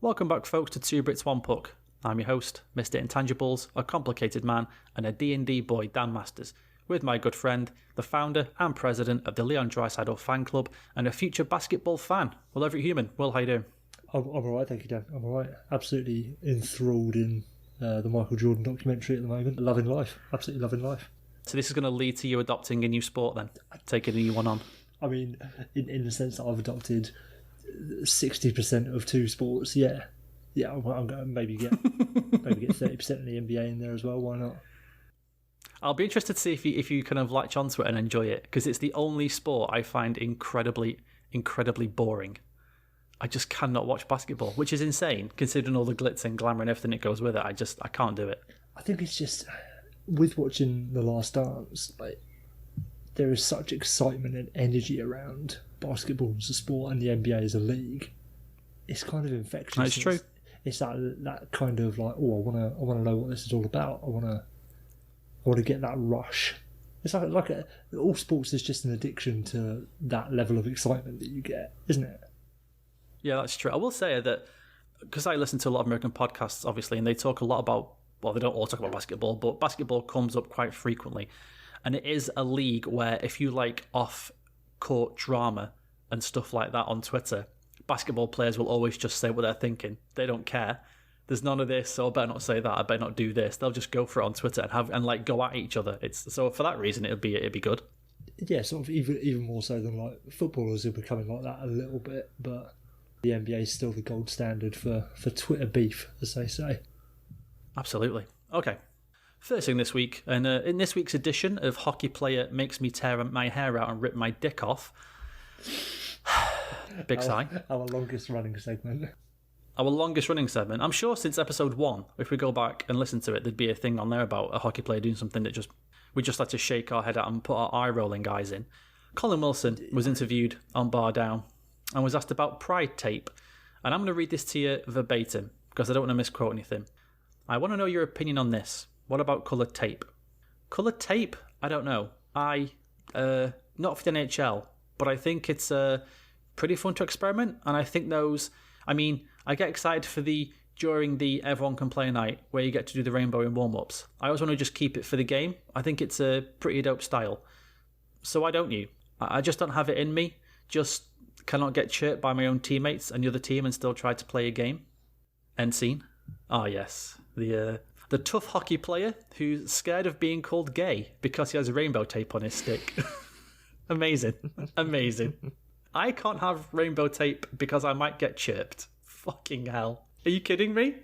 Welcome back, folks, to Two Brits, One Puck. I'm your host, Mr. Intangibles, a complicated man, and a D&D boy, Dan Masters, with my good friend, the founder and president of the Leon Draisaitl fan club, and a future basketball fan, Will Everett Human. Will, how you doing? I'm alright, thank you, Dan. I'm alright. Absolutely enthralled in the Michael Jordan documentary at the moment. Loving life. Absolutely loving life. So this is going to lead to you adopting a new sport then? Taking a new one on? I mean, in the sense that I've adopted 60% of two sports, yeah. Yeah, I'm going to maybe get 30% of the NBA in there as well, why not? I'll be interested to see if you kind of latch onto it and enjoy it, because it's the only sport I find incredibly boring. I just cannot watch basketball, which is insane, considering all the glitz and glamour and everything that goes with it. I can't do it. I think it's just, with watching The Last Dance, like, there is such excitement and energy around basketball as a sport and the NBA as a league. It's kind of infectious. That's true. It's that kind of like, oh, I want to know what this is all about. I want to get that rush. It's like all sports is just an addiction to that level of excitement that you get, isn't it? Yeah, that's true. I will say that, because I listen to a lot of American podcasts, obviously, and they talk a lot about, well, they don't all talk about basketball, but basketball comes up quite frequently. And it is a league where if you like off-court drama and stuff like that on Twitter, basketball players will always just say what they're thinking. They don't care. There's none of this, so I better not say that, I better not do this. They'll just go for it on Twitter and go at each other. So for that reason, it'd be good. Yeah, sort of even more so than like footballers are becoming like that a little bit, but the NBA is still the gold standard for Twitter beef, as they say. Absolutely. Okay. First thing this week, and in this week's edition of Hockey Player Makes Me Tear My Hair Out and Rip My Dick Off, big sigh. Our longest running segment. Our longest running segment. I'm sure since episode 1, if we go back and listen to it, there'd be a thing on there about a hockey player doing something that we just like to shake our head at and put our eye-rolling eyes in. Colin Wilson was interviewed on Bar Down and was asked about Pride Tape. And I'm going to read this to you verbatim, because I don't want to misquote anything. I want to know your opinion on this. What about coloured tape? Coloured tape? I don't know. Not for the NHL, but I think it's pretty fun to experiment. And I think I get excited for during the Everyone Can Play night, where you get to do the rainbow in warm-ups. I always want to just keep it for the game. I think it's a pretty dope style. So why don't you? I just don't have it in me. Just cannot get chirped by my own teammates and the other team and still try to play a game. End scene. Ah, yes. The tough hockey player who's scared of being called gay because he has rainbow tape on his stick. Amazing. I can't have rainbow tape because I might get chirped. Fucking hell. Are you kidding me?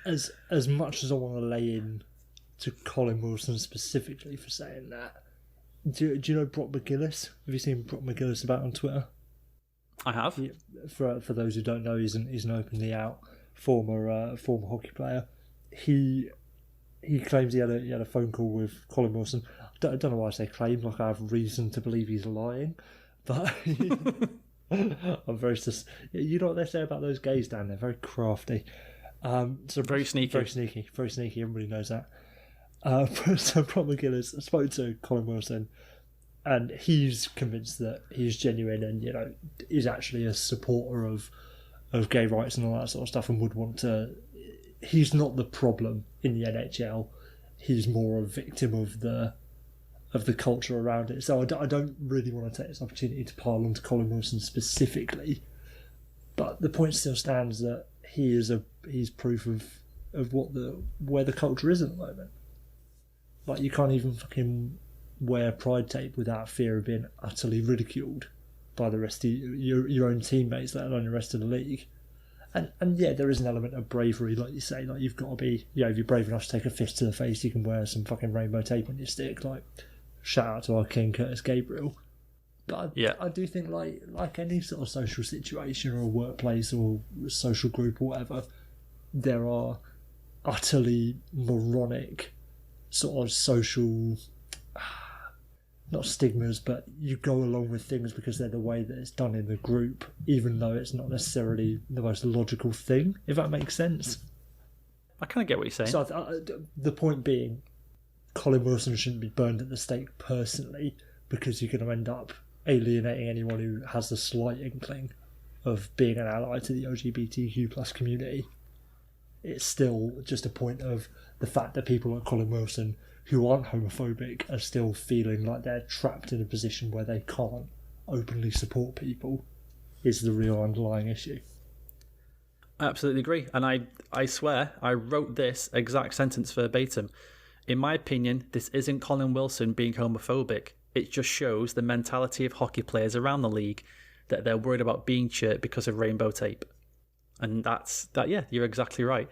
As much as I want to lay in to Colin Wilson specifically for saying that, do you know Brock McGillis? Have you seen Brock McGillis about on Twitter? I have. For those who don't know, he's an openly out former hockey player. He claims he had a phone call with Colin Wilson. I don't know why I say claim, like I have reason to believe he's lying, but I'm very you know what they say about those gays, Dan? They're very crafty. So very sneaky. Everybody knows that. So Brock McGillis spoke to Colin Wilson, and he's convinced that he's genuine and is actually a supporter of gay rights and all that sort of stuff, and would want to. He's not the problem in the NHL. He's more a victim of the culture around it. So I don't really want to take this opportunity to pile on to Colin Wilson specifically, but the point still stands that he's proof of where the culture is at the moment. Like, you can't even fucking wear Pride tape without fear of being utterly ridiculed by the rest of your own teammates, let alone the rest of the league. And yeah, there is an element of bravery, like you say. Like, you've got to be, if you're brave enough to take a fist to the face, you can wear some fucking rainbow tape on your stick. Like, shout out to our king, Curtis Gabriel. But I do think, like any sort of social situation or a workplace or social group or whatever, there are utterly moronic sort of social, not stigmas, but you go along with things because they're the way that it's done in the group, even though it's not necessarily the most logical thing, if that makes sense. I kind of get what you're saying. So the point being, Colin Wilson shouldn't be burned at the stake personally, because you're going to end up alienating anyone who has a slight inkling of being an ally to the LGBTQ plus community. It's still just a point of the fact that people like Colin Wilson, who aren't homophobic, are still feeling like they're trapped in a position where they can't openly support people, is the real underlying issue. I absolutely agree. And I swear, I wrote this exact sentence verbatim. In my opinion, this isn't Colin Wilson being homophobic. It just shows the mentality of hockey players around the league, that they're worried about being chirped because of rainbow tape. And that's that. Yeah, you're exactly right.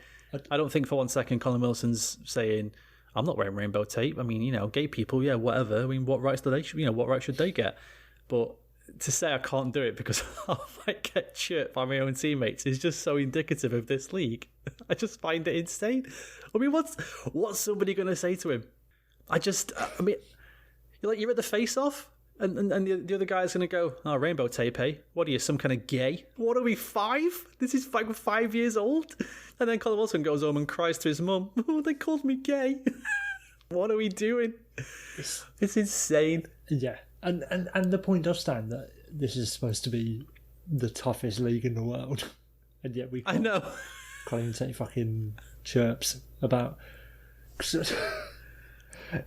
I don't think for one second Colin Wilson's saying, I'm not wearing rainbow tape. I mean, gay people, yeah, whatever. I mean, what rights do they, what rights should they get? But to say I can't do it because I might get chirped by my own teammates is just so indicative of this league. I just find it insane. I mean, what's somebody going to say to him? You're at the face-off, and the other guy's going to go, oh, rainbow tape, eh? What are you, some kind of gay? What are we, 5? This is like 5 years old? And then Colin Wilson goes home and cries to his mum, oh, they called me gay. What are we doing? It's insane. Yeah, and the point does stand that this is supposed to be the toughest league in the world. And yet we can't even take fucking chirps about...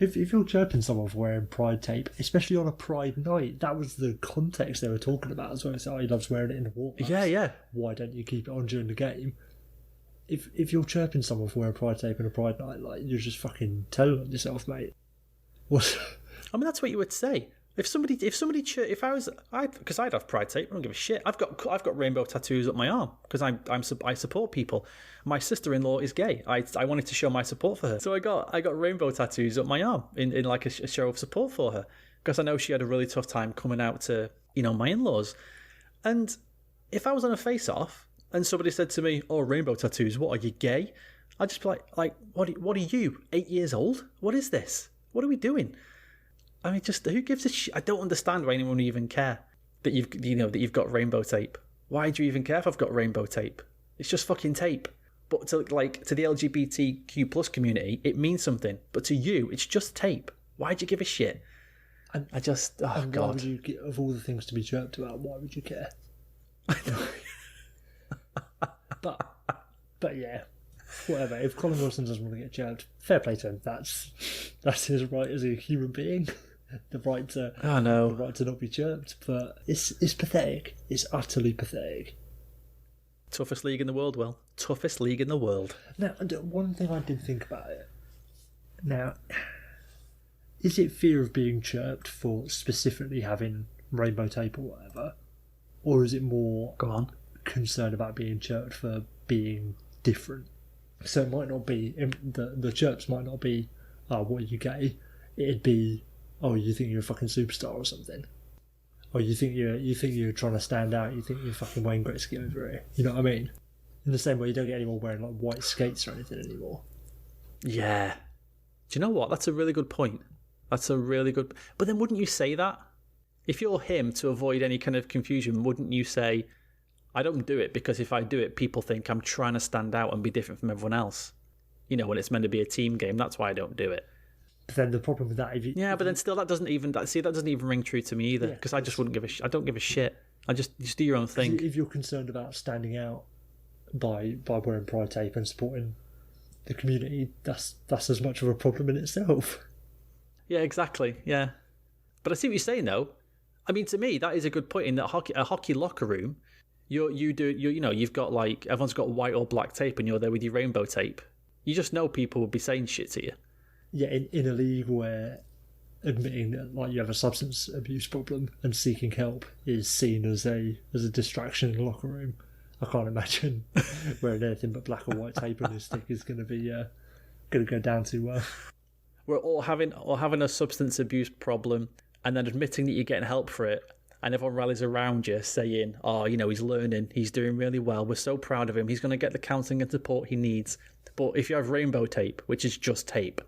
If you're chirping someone for wearing pride tape, especially on a pride night, that was the context they were talking about as well. So he loves wearing it in the warm-ups. Yeah. Why don't you keep it on during the game? If you're chirping someone for wearing pride tape in a pride night, like, you're just fucking telling on yourself, mate. What? I mean, that's what you would say. Because I'd have pride tape, I don't give a shit. I've got rainbow tattoos up my arm because I support people. My sister-in-law is gay. I wanted to show my support for her, so I got rainbow tattoos up my arm in like a show of support for her, because I know she had a really tough time coming out to my in-laws. And if I was on a face-off and somebody said to me, "Oh, rainbow tattoos, what are you, gay?" I'd just be like, what are you, 8 years old? What is this? What are we doing? I mean, just who gives a shit? I don't understand why anyone would even care that you've got rainbow tape. Why do you even care if I've got rainbow tape? It's just fucking tape. But to the LGBTQ plus community, it means something. But to you, it's just tape. Why'd you give a shit? And God. Why would you, of all the things to be chirped about, why would you care? But yeah, whatever. If Colin Wilson doesn't want to get chirped, fair play to him. That's his right as a human being. The right to not be chirped. But it's pathetic. It's utterly pathetic. Toughest league in the world, Will. Toughest league in the world. Now, one thing I did think about it. Now, is it fear of being chirped for specifically having rainbow tape or whatever? Or is it more concern about being chirped for being different? So it might not be, the chirps might not be, oh, what are you, gay? It'd be, oh, you think you're a fucking superstar or something. Or you think you're trying to stand out, you think you're fucking Wayne Gretzky over here. You know what I mean? In the same way you don't get anyone wearing like white skates or anything anymore. Yeah. Do you know what? That's a really good point. But then wouldn't you say that? If you're him, to avoid any kind of confusion, wouldn't you say, I don't do it because if I do it, people think I'm trying to stand out and be different from everyone else. When it's meant to be a team game, that's why I don't do it. But then the problem with that, but then still that doesn't even ring true to me either, because I just wouldn't give a I don't give a shit. I just do your own thing. If you're concerned about standing out by wearing pride tape and supporting the community, that's as much of a problem in itself. Yeah, exactly. Yeah, but I see what you're saying though. I mean, to me, that is a good point. In that a hockey locker room, you've got like everyone's got white or black tape, and you're there with your rainbow tape. You just know people will be saying shit to you. Yeah, in a league where admitting that like you have a substance abuse problem and seeking help is seen as a distraction in the locker room, I can't imagine wearing anything but black or white tape on his stick is going to be going to go down too well. We're all having a substance abuse problem, and then admitting that you're getting help for it, and everyone rallies around you saying, "Oh, he's learning, he's doing really well. We're so proud of him. He's going to get the counselling and support he needs." But if you have rainbow tape, which is just tape,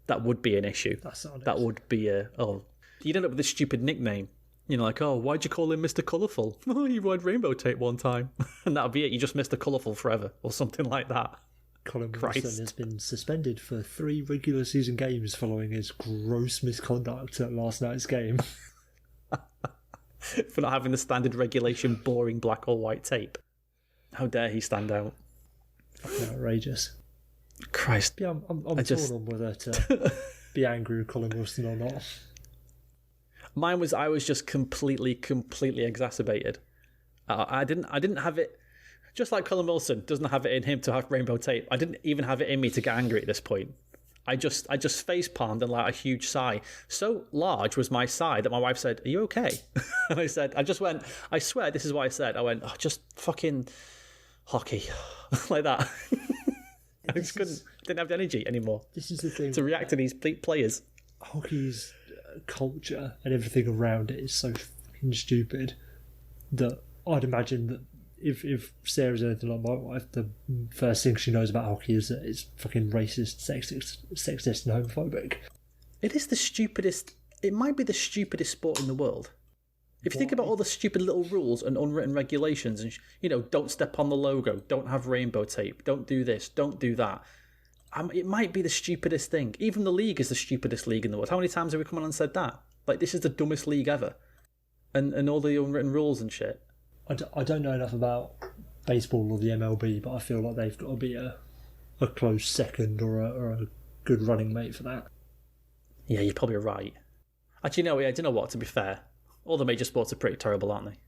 that would be an issue. That would be you'd end up with a stupid nickname. Like, oh, why'd you call him Mr. Colourful? Oh, he wore rainbow tape one time. And that'll be it. You just Mr. Colourful forever, or something like that. Colin Wilson has been suspended for 3 regular season games following his gross misconduct at last night's game. for not having the standard regulation boring black or white tape. How dare he stand out? Fucking outrageous. Christ. Yeah, I'm torn on whether to be angry with Colin Wilson or not. Mine was, I was just completely exacerbated. I didn't have it, just like Colin Wilson doesn't have it in him to have rainbow tape. I didn't even have it in me to get angry at this point. I just face palmed and let a huge sigh. So large was my sigh that my wife said, "Are you okay?" And I just went, I swear this is what I said. I went, "Oh, just fucking hockey." Like that. I just didn't have the energy anymore. This is the thing. To react to these players. Hockey's culture and everything around it is so fucking stupid that I'd imagine that if Sarah's anything like my wife, the first thing she knows about hockey is that it's fucking racist, sexist and homophobic. It is the stupidest. It might be the stupidest sport in the world. If you think about all the stupid little rules and unwritten regulations, and don't step on the logo, don't have rainbow tape, don't do this, don't do that. It might be the stupidest thing. Even the league is the stupidest league in the world. How many times have we come on and said that? Like, this is the dumbest league ever, and all the unwritten rules and shit. I don't know enough about baseball or the MLB, but I feel like they've got to be a close second or a good running mate for that. Yeah, you're probably right. Actually, no, yeah, do you know what? To be fair, all the major sports are pretty terrible, aren't they?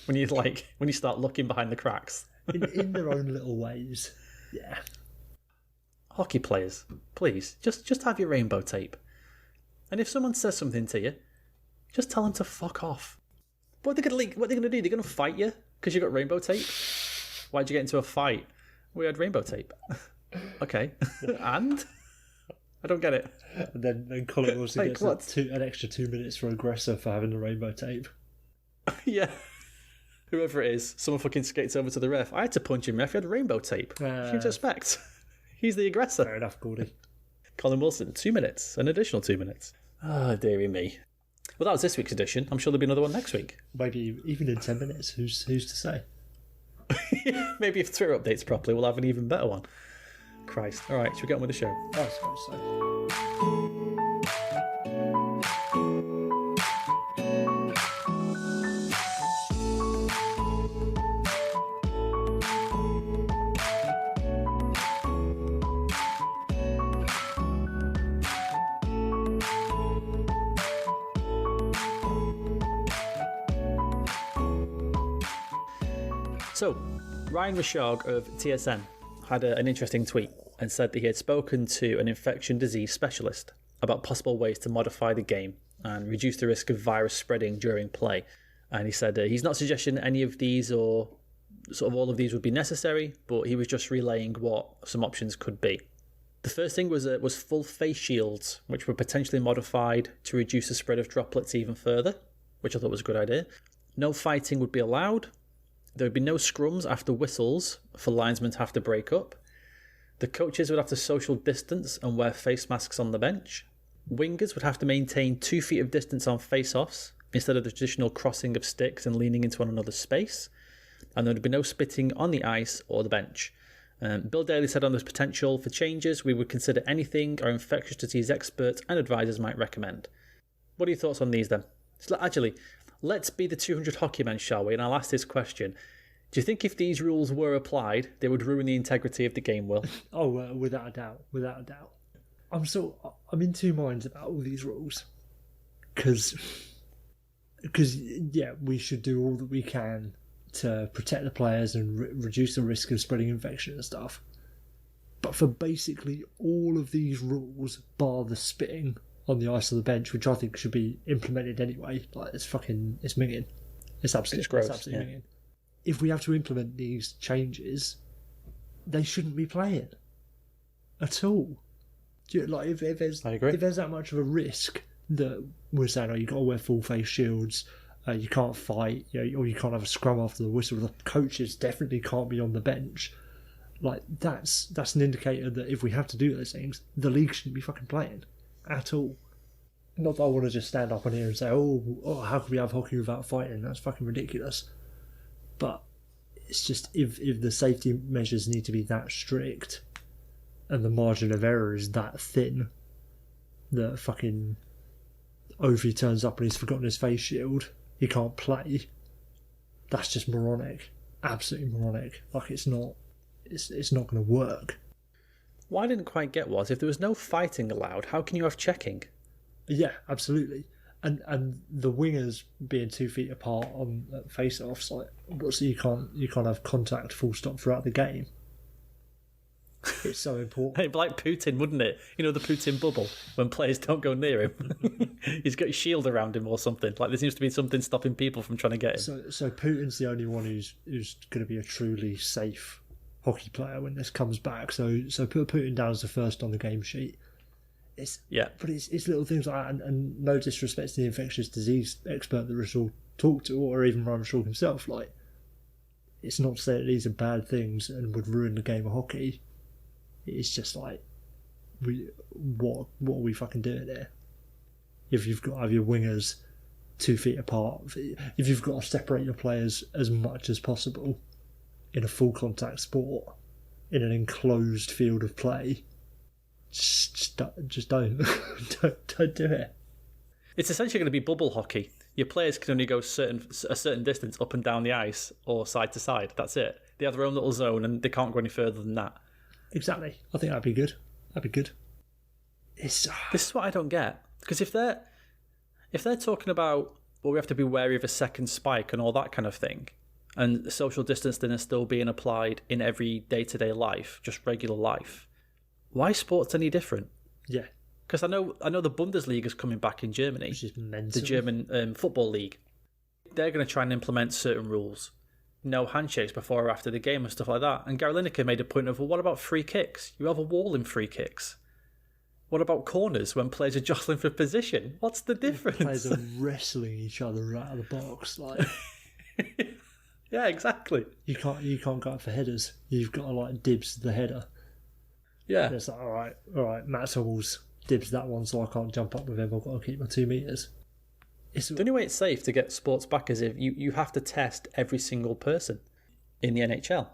when you start looking behind the cracks. in their own little ways, yeah. Hockey players, please, just have your rainbow tape. And if someone says something to you, just tell them to fuck off. What are they going to do? They're going to fight you because you got rainbow tape? Why'd you get into a fight? We had rainbow tape. Okay. And? I don't get it. And then Colin Wilson gets an extra 2 minutes for aggressor for having the rainbow tape. Yeah. Whoever it is, someone fucking skates over to the ref. I had to punch him, ref. He had rainbow tape. What do you expect? He's the aggressor. Fair enough, Gordy. Colin Wilson, 2 minutes. An additional 2 minutes. Oh, dearie me. Well, that was this week's edition. I'm sure there'll be another one next week. Maybe even in 10 minutes. Who's to say? Maybe if Twitter updates properly, we'll have an even better one. Christ. All right, should we get on with the show? I suppose so. So, Ryan Rashog of TSN had an interesting tweet and said that he had spoken to an infection disease specialist about possible ways to modify the game and reduce the risk of virus spreading during play. And he said he's not suggesting any of these or sort of all of these would be necessary, but he was just relaying what some options could be. The first thing was full face shields, which were potentially modified to reduce the spread of droplets even further, which I thought was a good idea. No fighting would be allowed. There would be no scrums after whistles for linesmen to have to break up. The coaches would have to social distance and wear face masks on the bench. Wingers would have to maintain 2 feet of distance on face-offs instead of the traditional crossing of sticks and leaning into one another's space. And there would be no spitting on the ice or the bench. Bill Daly said on this potential for changes, we would consider anything our infectious disease experts and advisors might recommend. What are your thoughts on these then? Actually, let's be the 200 hockey men, shall we? And I'll ask this question. Do you think if these rules were applied, they would ruin the integrity of the game, Will? Oh, without a doubt. Without a doubt. I'm in two minds about all these rules. Because, yeah, we should do all that we can to protect the players and reduce the risk of spreading infection and stuff. But for basically all of these rules, bar the spitting on the ice of the bench, which I think should be implemented anyway, like it's minging. It's absolutely minging. If we have to implement these changes, they shouldn't be playing at all. Like if there's that much of a risk that we're saying, you've got to wear full face shields, you can't fight, or you can't have a scrum after the whistle. The coaches definitely can't be on the bench. Like that's an indicator that if we have to do those things, the league shouldn't be fucking playing at all. Not that I want to just stand up on here and say, oh, how can we have hockey without fighting? That's fucking ridiculous. But it's just if the safety measures need to be that strict and the margin of error is that thin that fucking Ovi turns up and he's forgotten his face shield you can't play. That's just moronic. Absolutely moronic. Like, it's not going to work. What I didn't quite get was, if there was no fighting allowed, how can you have checking? Yeah, absolutely. And the wingers being 2 feet apart on face-offs, like, so you can't have contact full stop throughout the game. It's so important. It'd be like Putin, wouldn't it? You know, the Putin bubble, when players don't go near him. He's got a shield around him or something. Like, there seems to be something stopping people from trying to get him. So Putin's the only one who's going to be a truly safe hockey player when this comes back. So put Putin down as the first on the game sheet. But it's little things like that, and no disrespect to the infectious disease expert that Russell talked to, or even Ryan Shaw himself. Like, it's not to say that these are bad things and would ruin the game of hockey. It's just like, what are we fucking doing there? If you've got to have your wingers 2 feet apart, if you've got to separate your players as much as possible in a full contact sport, in an enclosed field of play, just don't. don't do it. It's essentially going to be bubble hockey. Your players can only go a certain distance up and down the ice or side to side. That's it. They have their own little zone and they can't go any further than that. Exactly. I think that'd be good. This is what I don't get, because if they're talking about, well, we have to be wary of a second spike and all that kind of thing, and social distancing is still being applied in every day-to-day life, just regular life, why sports any different? Yeah. Because I know the Bundesliga is coming back in Germany, which is mental. The German football league. They're going to try and implement certain rules. No handshakes before or after the game and stuff like that. And Gary Lineker made a point of, well, what about free kicks? You have a wall in free kicks. What about corners when players are jostling for position? What's the difference? Players are wrestling each other out of the box. Like, yeah, exactly. You can't go out for headers. You've got to, like, dibs the header. Yeah. And it's like, all right, Matt Hummels dibs that one, so I can't jump up with him. I've got to keep my 2 meters. The only way it's safe to get sports back is if you have to test every single person in the NHL.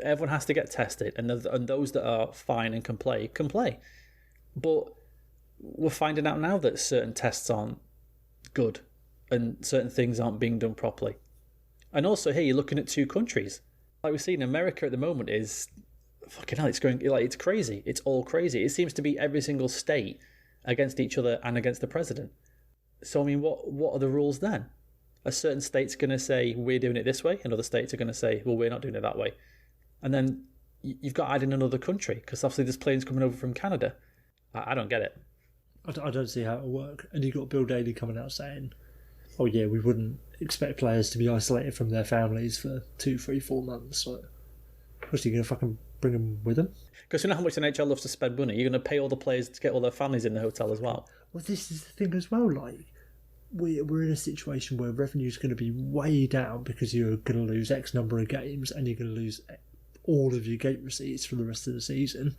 Everyone has to get tested, and those that are fine and can play. But we're finding out now that certain tests aren't good and certain things aren't being done properly. And also here, you're looking at 2 countries. Like we've seen, America at the moment is, fucking hell, it's going, like, it's crazy. It's all crazy. It seems to be every single state against each other and against the president. So, I mean, what are the rules then? A certain state's going to say, we're doing it this way, and other states are going to say, well, we're not doing it that way. And then you've got to add in another country, because obviously there's planes coming over from Canada. I don't get it. I don't see how it'll work. And you've got Bill Daly coming out saying, oh yeah, we wouldn't expect players to be isolated from their families for 2, 3, 4 months. Like, what's he going to fucking bring them with him? Because you know how much the NHL loves to spend money. You're going to pay all the players to get all their families in the hotel as well. Well, this is the thing as well. Like, we're in a situation where revenue's going to be way down because you're going to lose X number of games and you're going to lose all of your gate receipts for the rest of the season.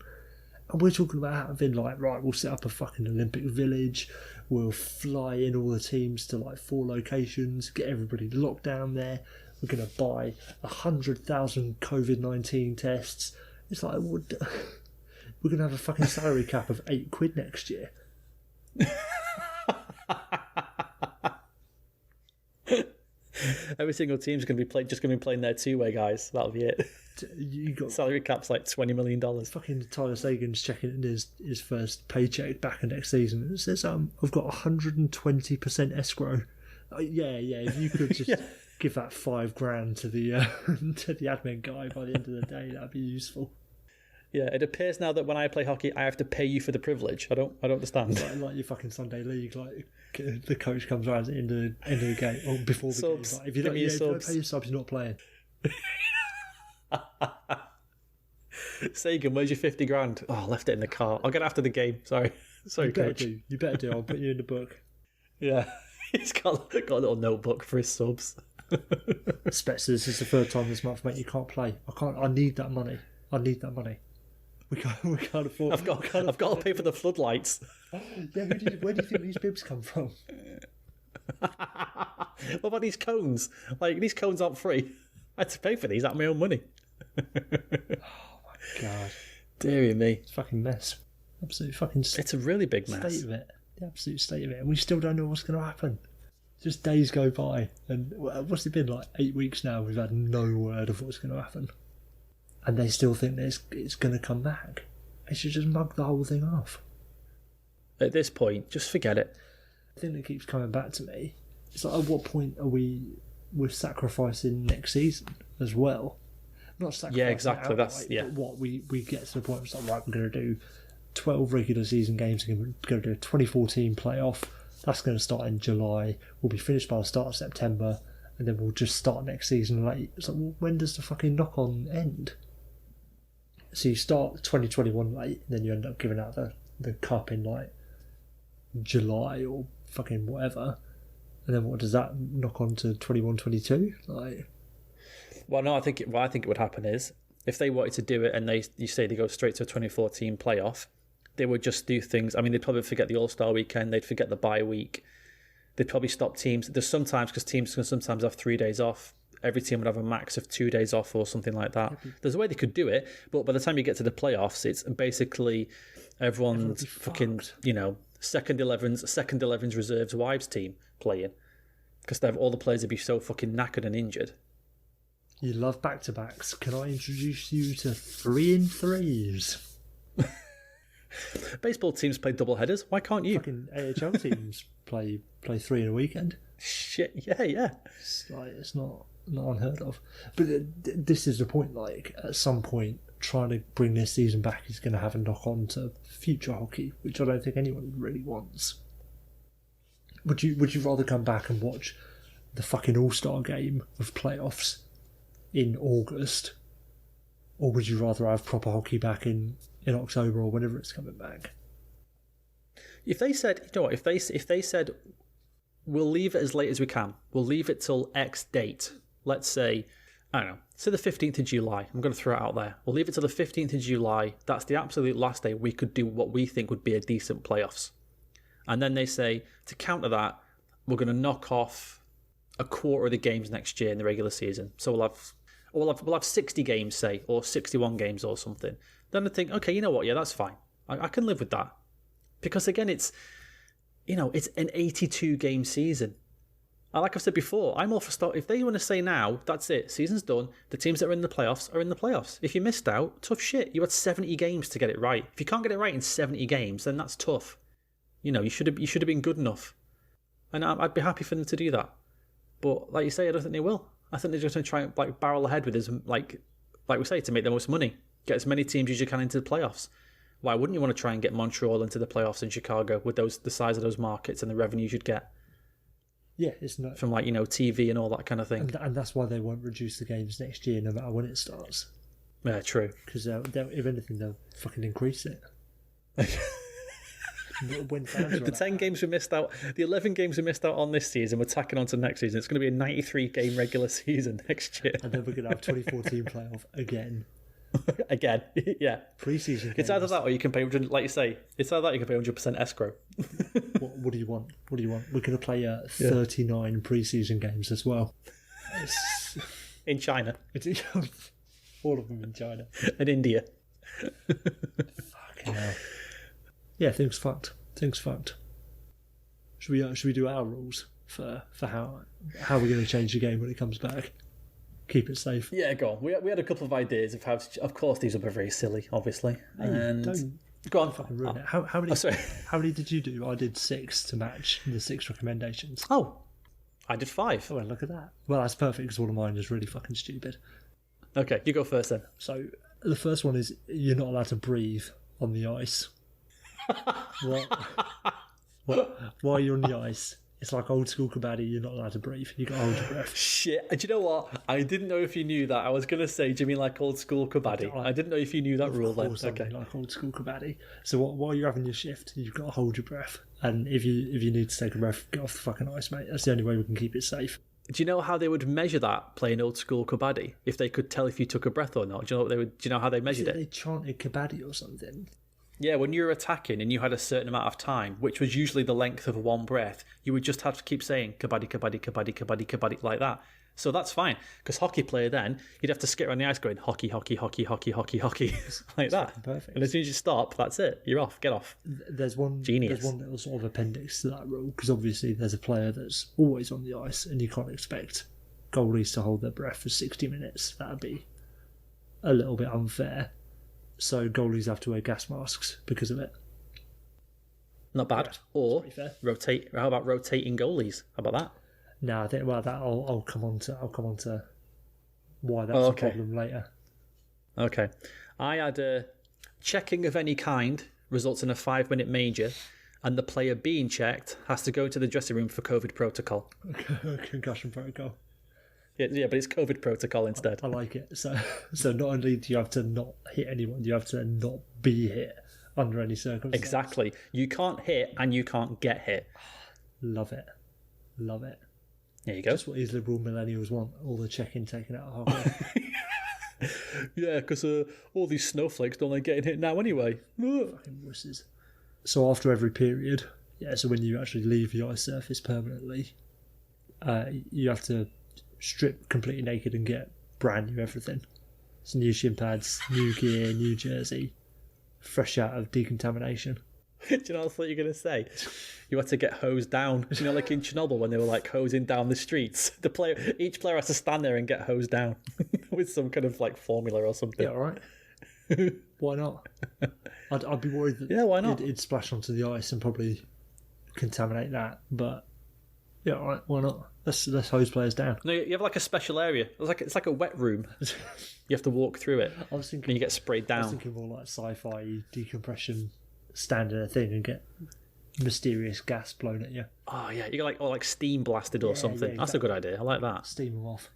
And we're talking about having, like, right, we'll set up a fucking Olympic village, we'll fly in all the teams to, like, 4 locations, get everybody locked down there, we're going to buy 100,000 COVID-19 tests. It's like, we're going to have a fucking salary cap of £8 next year. Every single team's going to be playing their 2-way, guys. That'll be it. You got salary cap's like $20 million. Fucking Tyler Sagan's checking in his first paycheck back in next season. It says, I've got 120% escrow. Yeah. If you could just give that $5,000 to the to the admin guy by the end of the day, that'd be useful. Yeah, it appears now that when I play hockey, I have to pay you for the privilege. I don't understand. Like your fucking Sunday league, like the coach comes around at the end of the game or before the subs. game. Like, if you don't pay your subs, you're not playing. Sagan, where's your $50,000? Oh, I left it in the car. I'll get it after the game. Sorry, coach. You better do. I'll put you in the book. Yeah, he's got a little notebook for his subs. Spencer, this is the 3rd time this month, mate. You can't play. I need that money. We can't afford. I've got to pay for the floodlights. Yeah, where do you think these bibs come from? What about these cones? Like, these cones aren't free. I had to pay for these out of my own money. Oh my god, dearie me, it's a fucking mess. Absolute fucking. It's a really big mess. State of it, the absolute state of it, and we still don't know what's going to happen. Just days go by, and what's it been, like 8 weeks now? We've had no word of what's going to happen, and they still think that it's going to come back. They should just mug the whole thing off. At this point, just forget it. The thing that keeps coming back to me is like, at what point are we're sacrificing next season as well? Not sacrificing. Yeah, exactly. Outright, but what we get to the point where it's like, right, we're going to do 12 regular season games, and we're going to do a 2014 playoff. That's going to start in July. We'll be finished by the start of September, and then we'll just start next season late. It's like, well, when does the fucking knock-on end? So you start 2021 late, and then you end up giving out the cup in like July or fucking whatever. And then what does that knock on to 21-22? Like, well, no, I think what it would happen is if they wanted to do it and you say they go straight to a 2014 playoff, they would just do things. I mean, they'd probably forget the All-Star weekend. They'd forget the bye week. They'd probably stop teams. There's sometimes, because teams can sometimes have 3 days off. Every team would have a max of 2 days off or something like that. There's a way they could do it, but by the time you get to the playoffs, it's basically everyone's fucking, second 11's reserves wives team playing, because all the players would be so fucking knackered and injured. You love back-to-backs. Can I introduce you to 3-in-3s? Baseball teams play double headers. Why can't you? Fucking AHL teams play 3 in a weekend. Shit, yeah. It's not unheard of. But this is the point. Like, at some point, trying to bring this season back is going to have a knock on to future hockey, which I don't think anyone really wants. Would you rather come back and watch the fucking All-Star game of playoffs in August, or would you rather have proper hockey back in October or whenever it's coming back? If they said, if they said, we'll leave it as late as we can, we'll leave it till X date, let's say, I don't know, say the 15th of July, I'm going to throw it out there, we'll leave it till the 15th of July, that's the absolute last day we could do what we think would be a decent playoffs. And then they say, to counter that, we're going to knock off a quarter of the games next year in the regular season. So we'll have 60 games, say, or 61 games or something. Then I think, okay, you know what? Yeah, that's fine. I can live with that. Because again, it's an 82-game season. And like I've said before, I'm all for start. If they want to say now, that's it, season's done, the teams that are in the playoffs are in the playoffs. If you missed out, tough shit. You had 70 games to get it right. If you can't get it right in 70 games, then that's tough. You should have been good enough. And I'd be happy for them to do that. But like you say, I don't think they will. I think they're just going to try and barrel ahead with this, like we say, to make the most money. Get as many teams as you can into the playoffs. Why wouldn't you want to try and get Montreal into the playoffs in Chicago with the size of those markets and the revenues you'd get? Yeah, it's not from TV and all that kind of thing. And that's why they won't reduce the games next year, no matter when it starts. Yeah, true. Because if anything, they'll fucking increase it. When the 10 games we missed out, the 11 games we missed out on this season, we're tacking on to next season. It's going to be a 93-game regular season next year. And then we're going to have 2014 playoff again. Again, yeah. Pre-season games. It's either that or you can pay 100, like you say, it's either that or you can pay 100% escrow. What do you want? We're going to play 39 pre-season games as well. In China. All of them in China. And India. Fucking hell. Yeah, things fucked. Should we do our rules for how we're going to change the game when it comes back? Keep it safe. Yeah, go on. We had a couple of ideas of how. Of course, these will be very silly, obviously. Go on. Fucking ruin it. How many? How many did you do? I did 6 to match the 6 recommendations. Oh, I did 5. Oh, well, look at that. Well, that's perfect because all of mine is really fucking stupid. Okay, you go first then. So the first one is you're not allowed to breathe on the ice. While you're on the ice, it's like old school kabaddi. You're not allowed to breathe. You got to hold your breath. Shit! Do you know what? I didn't know if you knew that. I was gonna say, do you mean like old school kabaddi? I didn't know if you knew that rule then. Okay, like old school kabaddi. So while you're having your shift, you've got to hold your breath. And if you need to take a breath, get off the fucking ice, mate. That's the only way we can keep it safe. Do you know how they would measure that playing old school kabaddi? If they could tell if you took a breath or not? Do you know what they would? Do you know how they measured it? They chanted kabaddi or something. Yeah, when you were attacking and you had a certain amount of time, which was usually the length of one breath, you would just have to keep saying kabaddi, kabaddi, kabaddi, kabaddi, kabaddi, like that. So that's fine, because hockey player then, you'd have to skate around the ice going hockey, hockey, hockey, hockey, hockey, hockey, like that. Perfect. And as soon as you stop, that's it. You're off. Get off. There's one Genius. There's one little sort of appendix to that rule, because obviously there's a player that's always on the ice, and you can't expect goalies to hold their breath for 60 minutes. That'd be a little bit unfair. So goalies have to wear gas masks because of it. Not bad. Yeah, or pretty fair. rotate. How about rotating goalies? How about that? No, I think that I'll come on to why that's okay. a problem later. Okay. I had a checking of any kind results in a 5-minute major, and the player being checked has to go into the dressing room for COVID protocol. Concussion protocol. Yeah, but it's COVID protocol instead. I like it. So not only do you have to not hit anyone, you have to not be hit under any circumstances. Exactly. You can't hit and you can't get hit. Love it. Love it. There you go. That's what these liberal millennials want. All the checking taken out of hockey. Yeah, because all these snowflakes don't like getting hit now anyway. Fucking wusses. So after every period, so when you actually leave the ice surface permanently, you have to strip completely naked and get brand new everything. So new shin pads, new gear, new jersey, fresh out of decontamination. Do you know what I thought you were going to say? You had to get hosed down. You know, like in Chernobyl when they were like hosing down the streets. Each player has to stand there and get hosed down with some kind of like formula or something. Yeah, all right. Why not? I'd be worried that why not? It'd splash onto the ice and probably contaminate that. But yeah, all right. Why not? Let's hose players down. No, you have like a special area. It's like a wet room. You have to walk through it. I was thinking and you get sprayed down. I was thinking more like sci-fi decompression, stand in a thing and get mysterious gas blown at you. Oh yeah, you get like steam blasted or something. Exactly. That's a good idea. I like that. Steam them off.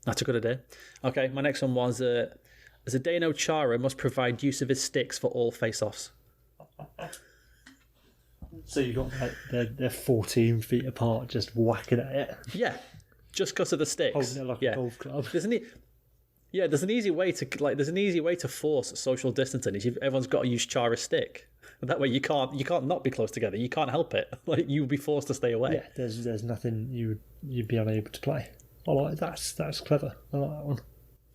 That's a good idea. Okay, my next one was Zdeno Chara must provide use of his sticks for all face-offs. So you got they're 14 feet apart, just whacking at it. Yeah, just because of the sticks. Holding it like a golf club. There's an easy way to force social distancing. Is everyone's got to use Chara's stick. That way you can't not be close together. You can't help it. Like you'd be forced to stay away. Yeah, there's nothing you'd be unable to play. I like that's clever. I like that one.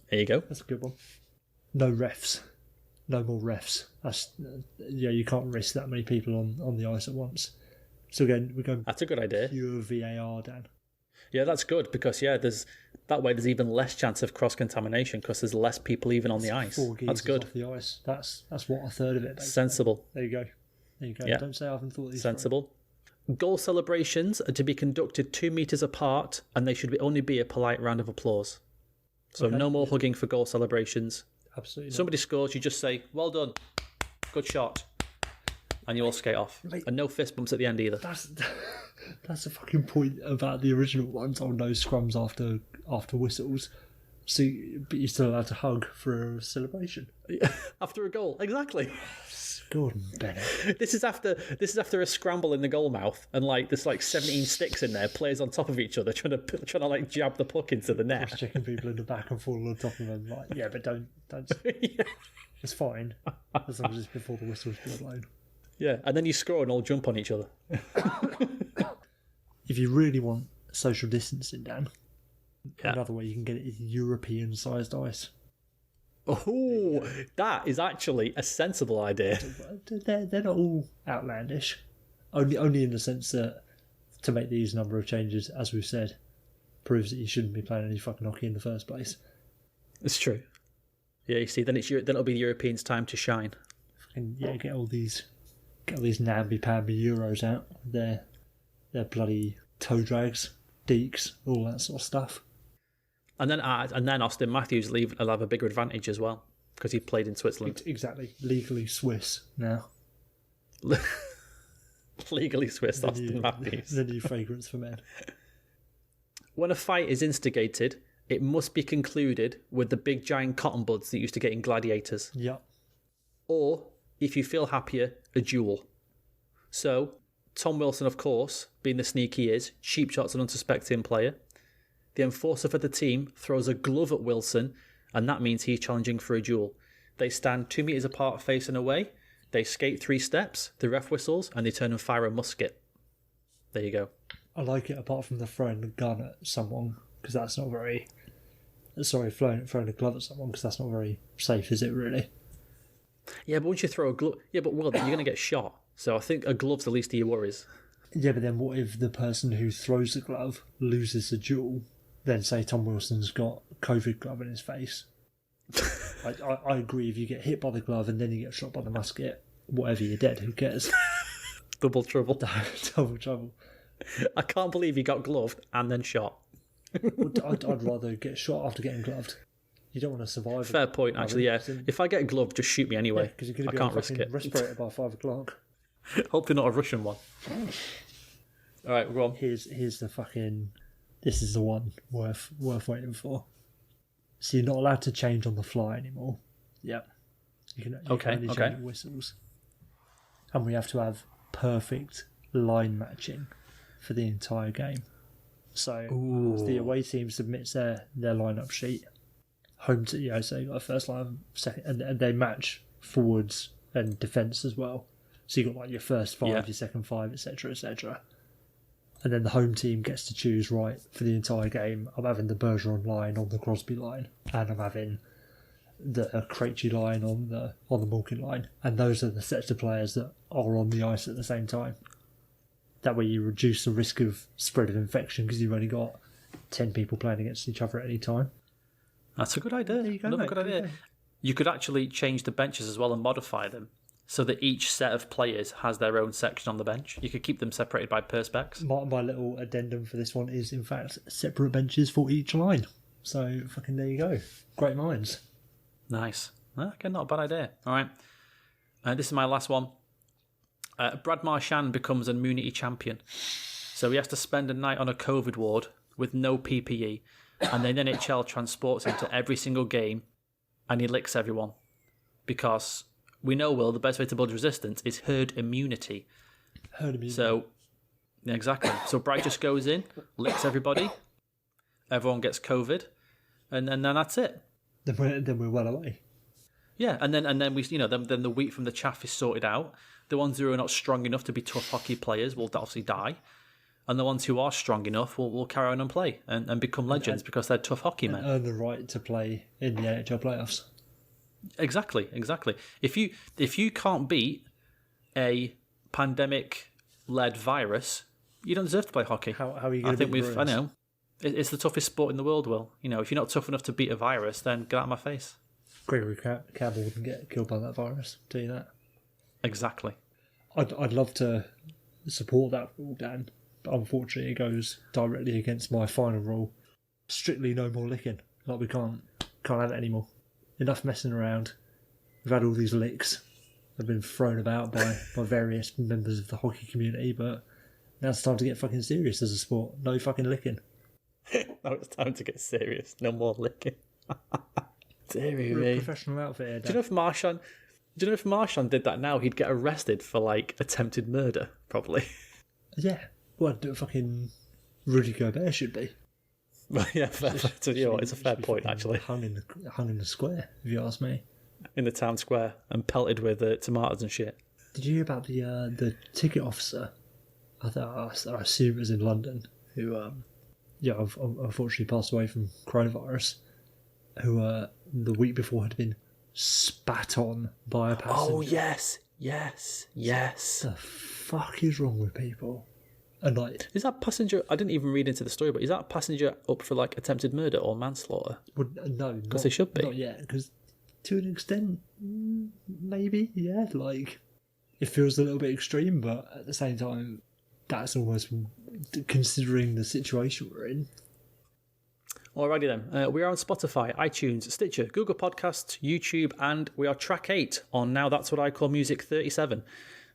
There you go. That's a good one. No refs. No more refs. You can't risk that many people on the ice at once. So again, we're going. That's a good idea. Pure VAR, Dan. Yeah, that's good because there's even less chance of cross contamination because there's less people even on the ice. That's good. Off the ice. That's what a third of it. Basically. Sensible. There you go. Yeah. Don't say I haven't thought these. Sensible. Goal celebrations are to be conducted 2 meters apart, and they should only be a polite round of applause. So no more hugging for goal celebrations. Absolutely. Somebody scores, you just say, "Well done, good shot," and you all skate off. And no fist bumps at the end either. That's the fucking point about the original ones. Oh, no scrums after whistles. So, but you're still allowed to hug for a celebration After a goal, exactly. Gordon Bennett. This is after a scramble in the goal mouth, and like there's like 17 sticks in there, players on top of each other trying to like jab the puck into the net. Checking people in the back and falling on top of them. Like, yeah, but don't. Yeah. It's fine as long as it's before the whistle's blown. Yeah, and then you score and all jump on each other. If you really want social distancing, Dan, yeah. Another way you can get it is European-sized ice. Oh, that is actually a sensible idea. They're not all outlandish. Only in the sense that to make these number of changes, as we've said, proves that you shouldn't be playing any fucking hockey in the first place. It's true. Yeah, you see, then it'll be the Europeans' time to shine. And yeah, get all these namby-pamby Euros out. Their bloody toe drags, deeks, all that sort of stuff. And then Austin Matthews will have a bigger advantage as well because he played in Switzerland. Exactly, legally Swiss now. Legally Swiss, Austin Matthews. The new fragrance for men. When a fight is instigated, it must be concluded with the big giant cotton buds that used to get in gladiators. Yeah. Or, if you feel happier, a duel. So, Tom Wilson, of course, being the sneak he is, cheap shots an unsuspecting player. The enforcer for the team throws a glove at Wilson, and that means he's challenging for a duel. They stand 2 meters apart facing away. They skate 3 steps, the ref whistles, and they turn and fire a musket. There you go. I like it, apart from the throwing the gun at someone because that's not very. Sorry, throwing a glove at someone, because that's not very safe, is it really? Yeah, but once you throw a glove... Yeah, but well, you're going to get shot. So I think a glove's the least of your worries. Yeah, but then what if the person who throws the glove loses the duel? Then say Tom Wilson's got COVID glove in his face. I agree, if you get hit by the glove and then you get shot by the musket, whatever, you're dead, who cares? Double trouble. Double trouble. I can't believe you got gloved and then shot. I'd rather get shot after getting gloved. You don't want to survive. Fair point, actually, yeah. If I get gloved, just shoot me anyway. Because you're going to be I on can't risk it. respirator by 5 o'clock. Hopefully not a Russian one. Alright, go on. Here's the fucking... This is the one worth waiting for. So you're not allowed to change on the fly anymore. Yep. You can only change whistles. And we have to have perfect line matching for the entire game. So the away team submits their lineup sheet. Home to so you got a first line, second, and they match forwards and defence as well. So you got like your first 5, your second 5, etc., etc. And then the home team gets to choose right for the entire game. I'm having the Bergeron line on the Crosby line, and I'm having the Krejci line on the Malkin line, and those are the sets of players that are on the ice at the same time. That way you reduce the risk of spread of infection because you've only got 10 people playing against each other at any time. That's a good idea. There you go, Another mate. good idea. You could actually change the benches as well and modify them so that each set of players has their own section on the bench. You could keep them separated by perspex. My little addendum for this one is, in fact, separate benches for each line. So, fucking there you go. Great minds. Nice. Okay, not a bad idea. All right. This is my last one. Brad Marchand becomes an immunity champion. So he has to spend a night on a COVID ward with no PPE. And then NHL transports him to every single game and he licks everyone. Because we know, Will, the best way to build resistance is herd immunity. Herd immunity. So, yeah, exactly. So Brad just goes in, licks everybody, everyone gets COVID, and then that's it. Then we're well away. Yeah, and then we, then the wheat from the chaff is sorted out. The ones who are not strong enough to be tough hockey players will obviously die, and the ones who are strong enough will carry on and play and become legends because they're tough hockey men. And earn the right to play in the NHL playoffs. Exactly. If you can't beat a pandemic-led virus, you don't deserve to play hockey. How are you going to beat the Bruins? I know. It's the toughest sport in the world, Will. If you're not tough enough to beat a virus, then get out of my face. Gregory Campbell wouldn't get killed by that virus, I'll tell you that. Exactly. I'd love to support that rule, Dan, but unfortunately it goes directly against my final rule. Strictly no more licking. Like, we can't have it anymore. Enough messing around. We've had all these licks that have been thrown about by various members of the hockey community, but now it's time to get fucking serious as a sport. No fucking licking. Now it's time to get serious. No more licking. Dear We're a me. professional outfit here, Dan. Do you know if Marchand did that now, he'd get arrested for attempted murder, probably. Yeah. Well, fucking Rudy Gobert should be. Well, yeah, it's a fair point, actually. Hung in the square, if you ask me. In the town square and pelted with tomatoes and shit. Did you hear about the ticket officer? I assume it was in London, who unfortunately passed away from coronavirus, who the week before had been spat on by a passenger. Oh, yes. The fuck is wrong with people? And is that passenger? I didn't even read into the story, but is that passenger up for attempted murder or manslaughter? Well, no, because they should be. Not yet, because to an extent, maybe, yeah. It feels a little bit extreme, but at the same time, that's almost considering the situation we're in. Alrighty then. We are on Spotify, iTunes, Stitcher, Google Podcasts, YouTube, and we are track 8 on Now That's What I Call Music 37.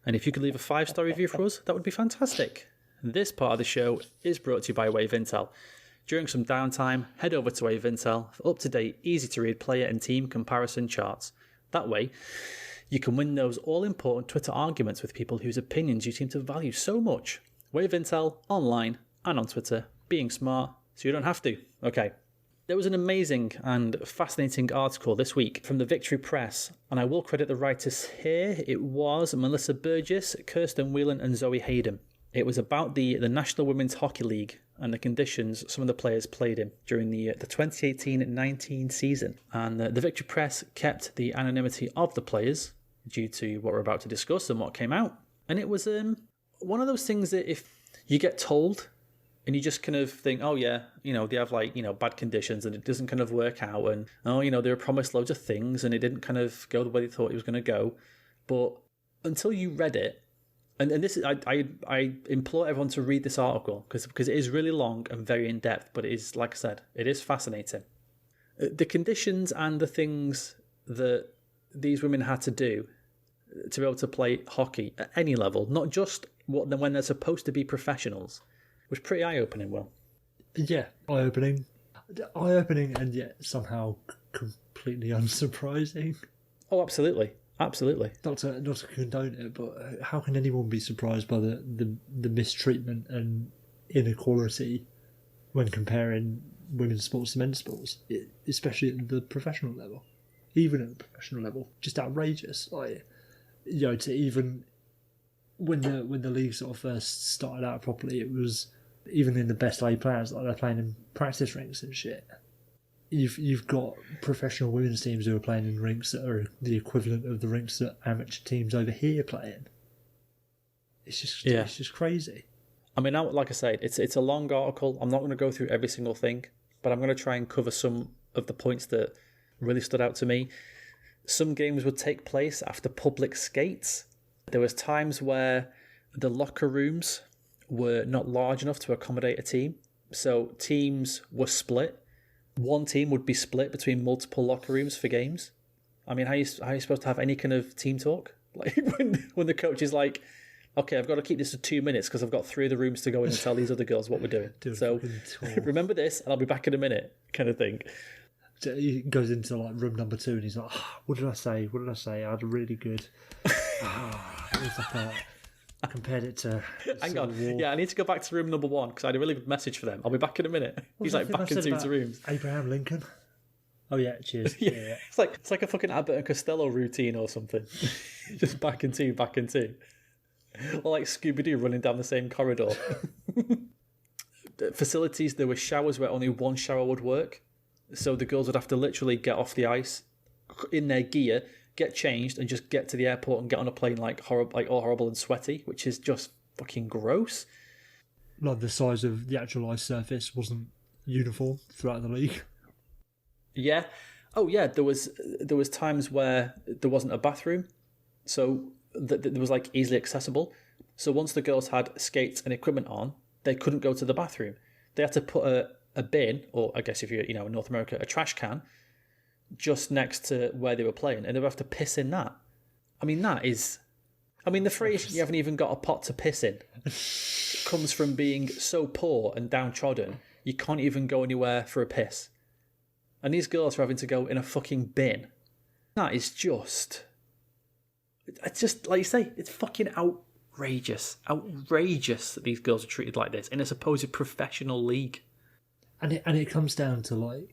And if you could leave a 5-star review for us, that would be fantastic. This part of the show is brought to you by Wave Intel. During some downtime, head over to Wave Intel for up-to-date, easy-to-read player and team comparison charts. That way, you can win those all-important Twitter arguments with people whose opinions you seem to value so much. Wave Intel, online and on Twitter, being smart so you don't have to. Okay. There was an amazing and fascinating article this week from the Victory Press, and I will credit the writers here. It was Melissa Burgess, Kirsten Whelan and Zoe Hayden. It was about the National Women's Hockey League and the conditions some of the players played in during the 2018-19 season. And the Victory Press kept the anonymity of the players due to what we're about to discuss and what came out. And it was one of those things that if you get told and you just kind of think, oh yeah, they have bad conditions and it doesn't kind of work out, and they were promised loads of things and it didn't kind of go the way they thought it was going to go. But until you read it, and this is, I implore everyone to read this article because it is really long and very in depth, but it is, like I said, it is fascinating. The conditions and the things that these women had to do to be able to play hockey at any level, not just when they're supposed to be professionals, was pretty eye-opening, Will. Yeah, eye-opening, and yet somehow completely unsurprising. Oh, absolutely. Absolutely. Not to condone it, but how can anyone be surprised by the mistreatment and inequality when comparing women's sports to men's sports, especially at the professional level? Even at the professional level, just outrageous. To even when the league sort of first started out properly, it was even in the best laid plans, like they're playing in practice rinks and shit. You've got professional women's teams who are playing in rinks that are the equivalent of the rinks that amateur teams over here play in. It's just crazy. I mean, like I said, it's a long article. I'm not going to go through every single thing, but I'm going to try and cover some of the points that really stood out to me. Some games would take place after public skates. There was times where the locker rooms were not large enough to accommodate a team, so teams were split. One team would be split between multiple locker rooms for games. I mean, how are you supposed to have any kind of team talk? Like when the coach is like, okay, I've got to keep this to 2 minutes because I've got 3 of the rooms to go in and tell these other girls what we're doing. So remember this and I'll be back in a minute, kind of thing. So he goes into room number 2 and he's like, what did I say? I had a really good... it was like I compared it to... Hang on. Yeah, I need to go back to room number 1 because I had a really good message for them. I'll be back in a minute. He's back into his rooms. Abraham Lincoln. Oh yeah, cheers. yeah. It's like a fucking Abbott and Costello routine or something. Just back in two. Or like Scooby-Doo running down the same corridor. Facilities, there were showers where only one shower would work. So the girls would have to literally get off the ice in their gear, get changed, and just get to the airport and get on a plane all horrible and sweaty, which is just fucking gross. Like the size of the actual ice surface wasn't uniform throughout the league. Yeah. Oh yeah, there was times where there wasn't a bathroom, so that was easily accessible. So once the girls had skates and equipment on, they couldn't go to the bathroom. They had to put a bin, or I guess if you're in North America, a trash can, just next to where they were playing, and they would have to piss in that. I mean, the phrase "you haven't even got a pot to piss in" comes from being so poor and downtrodden you can't even go anywhere for a piss. And these girls are having to go in a fucking bin. That is just... It's just, like you say, it's fucking outrageous. Outrageous that these girls are treated like this in a supposed professional league. And it comes down to,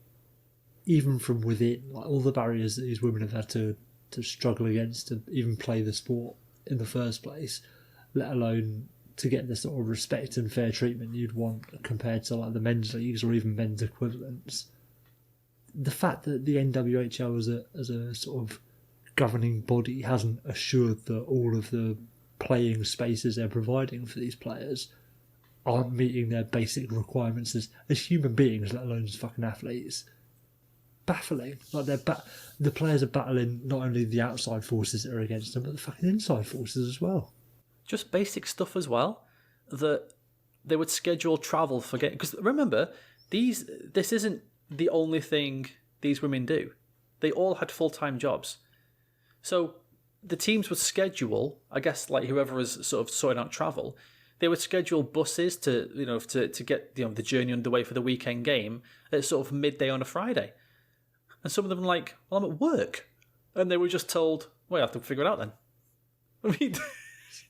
even from within, all the barriers that these women have had to struggle against to even play the sport in the first place, let alone to get the sort of respect and fair treatment you'd want compared to, the men's leagues or even men's equivalents. The fact that the NWHL as a sort of governing body hasn't assured that all of the playing spaces they're providing for these players aren't meeting their basic requirements as human beings, let alone as fucking athletes. Baffling. The players are battling not only the outside forces that are against them, but the fucking inside forces as well. Just basic stuff as well, that they would schedule travel for because remember, this isn't the only thing these women do. They all had full-time jobs. So the teams would schedule, I guess, whoever was sort of sorting out travel, they would schedule buses to get the journey underway for the weekend game at sort of midday on a Friday. And some of them were like, well, I'm at work. And they were just told, well, you have to figure it out then. I mean,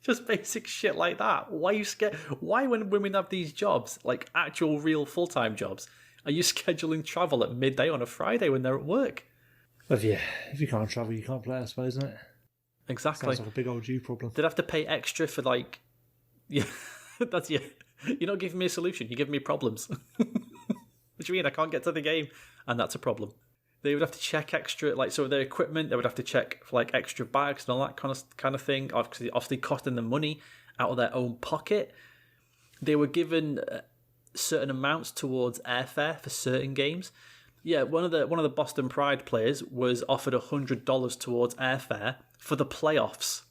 just basic shit like that. Why are you scared? Why, when women have these jobs, actual real full-time jobs, are you scheduling travel at midday on a Friday when they're at work? Well, if you can't travel, you can't play, I suppose, isn't it? Exactly. Sounds like a big old you problem. They'd have to pay extra for yeah, that's You're not giving me a solution. You're giving me problems. What do you mean? I can't get to the game, and that's a problem. They would have to check extra, like, so their equipment. They would have to check for, like, extra bags and all that kind of thing. Obviously, costing them money out of their own pocket. They were given certain amounts towards airfare for certain games. Yeah, one of the Boston Pride players was offered $100 towards airfare for the playoffs,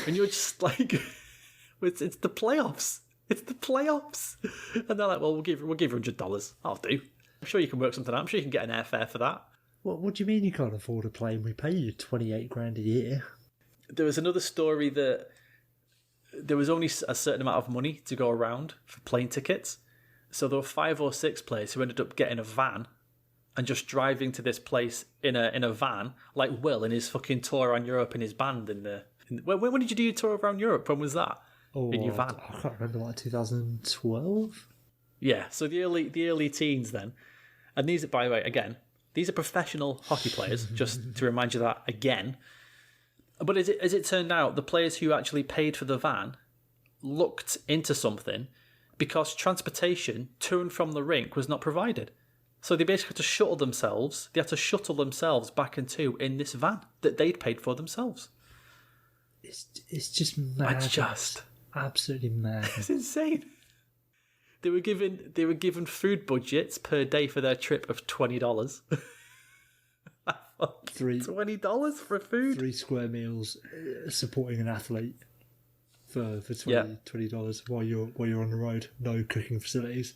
and you're just like, it's the playoffs. It's the playoffs, and they're like, well, we'll give you $100. I'll do. I'm sure you can work something out. I'm sure you can get an airfare for that. What do you mean you can't afford a plane? We pay you $28,000 a year. There was another story that there was only a certain amount of money to go around for plane tickets. So there were 5 or 6 players who ended up getting a van and just driving to this place in a van, like Will in his fucking tour around Europe in his band. When did you do your tour around Europe? When was that? In your van? I can't remember, like 2012? Yeah, so the early teens then. And these, by the way, again, these are professional hockey players, just to remind you that again. But as it turned out, the players who actually paid for the van looked into something because transportation to and from the rink was not provided. So they basically had to shuttle themselves. They had to shuttle themselves back and to in this van that they'd paid for themselves. It's just mad. It's just absolutely mad. It's insane. They were given food budgets per day for their trip of $20. $20 for food. 3 square meals supporting an athlete for $20 while you're on the road. No cooking facilities.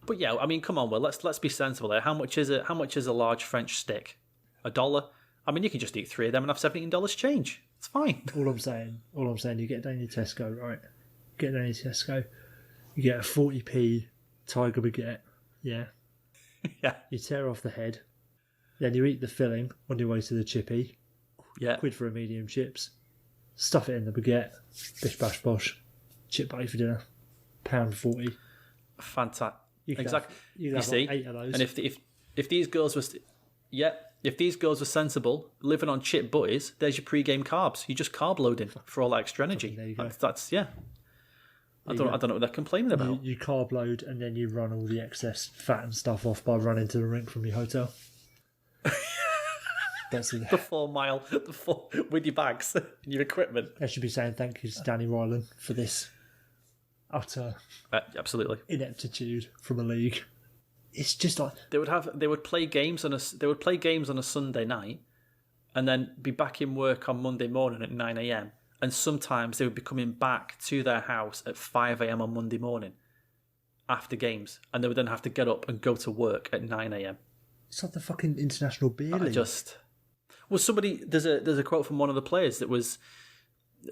But yeah, I mean, come on, Will. Let's be sensible there. How much is a large French stick? $1? I mean, you can just eat 3 of them and have $17 change. It's fine. All I'm saying, you get down your Tesco, right? You get a 40p tiger baguette, yeah? Yeah. You tear off the head, then you eat the filling on your way to the chippy. Yeah. £1 for a medium chips. Stuff it in the baguette. Bish bash bosh. Chip butty for dinner. £1.40. Fantastic. Exactly. You see, like 8 of those. and if these girls were sensible, living on chip butties, there's your pre-game carbs. You're just carb loading for all that extra energy. There you go. That's yeah. I don't know what they're complaining about. You carb load and then you run all the excess fat and stuff off by running to the rink from your hotel. That's it. The 4 mile, with your bags and your equipment. I should be saying thank you to Danny Ryland for this utter absolutely ineptitude from a league. It's just like they would play games on a Sunday night, and then be back in work on Monday morning at 9 a.m. And sometimes they would be coming back to their house at 5 a.m. on Monday morning after games, and they would then have to get up and go to work at 9 a.m. It's like the fucking international beer league. There's a quote from one of the players that was,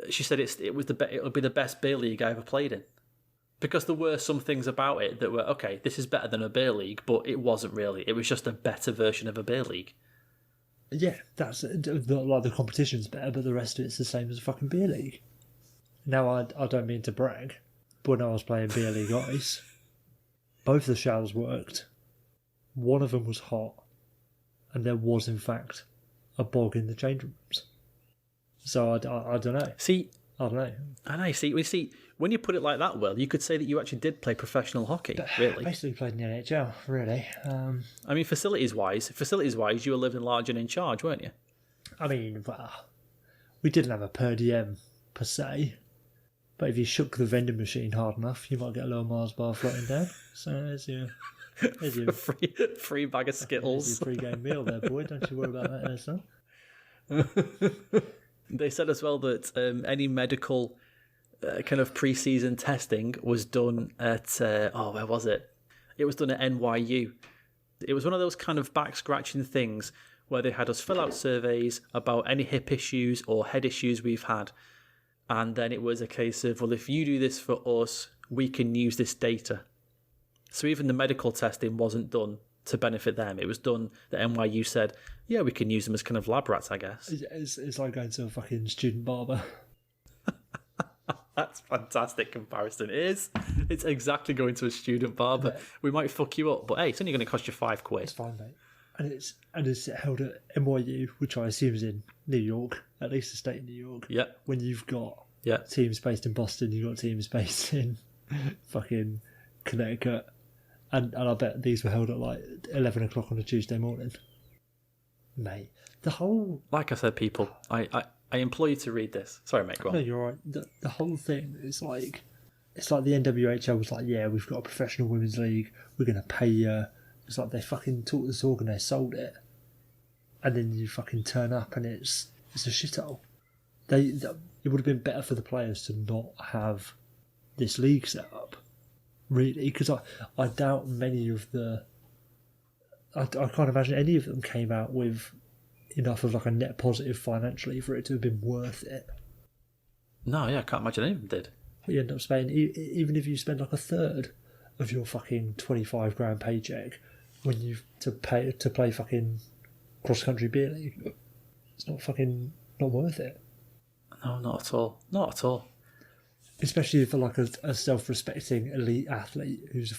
she said it would be the best beer league I ever played in, because there were some things about it that were okay. This is better than a beer league, but it wasn't really. It was just a better version of a beer league. Yeah, that's like the competition's better, but the rest of it's the same as a fucking beer league. Now, I don't mean to brag, but when I was playing beer league ice, both the showers worked. One of them was hot, and there was in fact a bog in the change rooms. So I don't know. See, I don't know. I know. See, when you put it like that, Will, you could say that you actually did play professional hockey. Really, basically played in the NHL. Really. I mean, facilities-wise, you were living large and in charge, weren't you? I mean, well, we didn't have a per diem per se, but if you shook the vending machine hard enough, you might get a little Mars bar floating down. So there's your free bag of Skittles. There's your pre-game meal there, boy. Don't you worry about that, there, son. They said as well that any medical kind of pre-season testing was done at where was it? It was done at NYU. It was one of those kind of back-scratching things where they had us fill out surveys about any hip issues or head issues we've had, and then it was a case of, well, if you do this for us, we can use this data. So even the medical testing wasn't done to benefit them. It was done that NYU said, yeah, we can use them as kind of lab rats, I guess. It's like going to a fucking student barber. That's a fantastic comparison. It is. It's exactly going to a student barber. Yeah. We might fuck you up, but hey, it's only going to cost you £5. It's fine, mate. And it's held at NYU, which I assume is in New York, at least the state of New York. Yeah. When you've got teams based in Boston, you've got teams based in fucking Connecticut, and I bet these were held at like 11 o'clock on a Tuesday morning. Mate, the whole... Like I said, people, I implore you to read this. Sorry, mate, go on. No, you're right. The whole thing is like... It's like the NWHL was like, yeah, we've got a professional women's league, we're going to pay you. It's like they fucking took this organ, they sold it. And then you fucking turn up and it's a shithole. It would have been better for the players to not have this league set up, really, because I doubt many of the... I can't imagine any of them came out with enough of like a net positive financially for it to have been worth it. No, yeah, I can't imagine any of them did. You end up spending, even if you spend like a third of your fucking 25 grand paycheck when you to play fucking cross country beer league, it's not worth it. No, not at all. Not at all. Especially for like a self-respecting elite athlete who's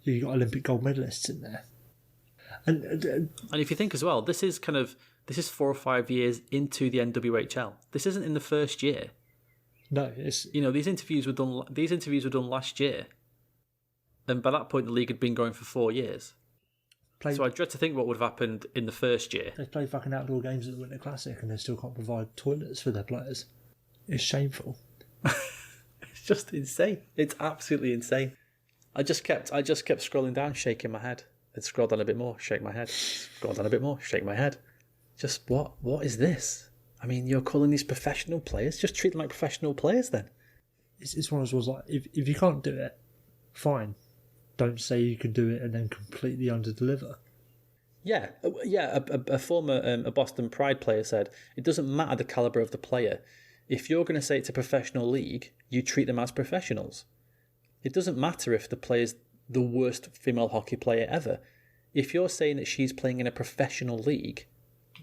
you got Olympic gold medalists in there. And if you think as well, this is 4 or 5 years into the NWHL. This isn't in the first year. No, it's... these interviews were done last year, and by that point the league had been going for 4 years. So I dread to think what would have happened in the first year. They play fucking outdoor games at the Winter Classic and they still can't provide toilets for their players. It's shameful. It's just insane. It's absolutely insane. I just kept scrolling down, shaking my head. I'd scroll down a bit more, shake my head. Scroll down a bit more, shake my head. Just what is this? I mean, you're calling these professional players? Just treat them like professional players then. It's one of those like, if you can't do it, fine. Don't say you can do it and then completely underdeliver. Yeah. A former a Boston Pride player said, it doesn't matter the calibre of the player. If you're going to say it's a professional league, you treat them as professionals. It doesn't matter if the player's the worst female hockey player ever. If you're saying that she's playing in a professional league,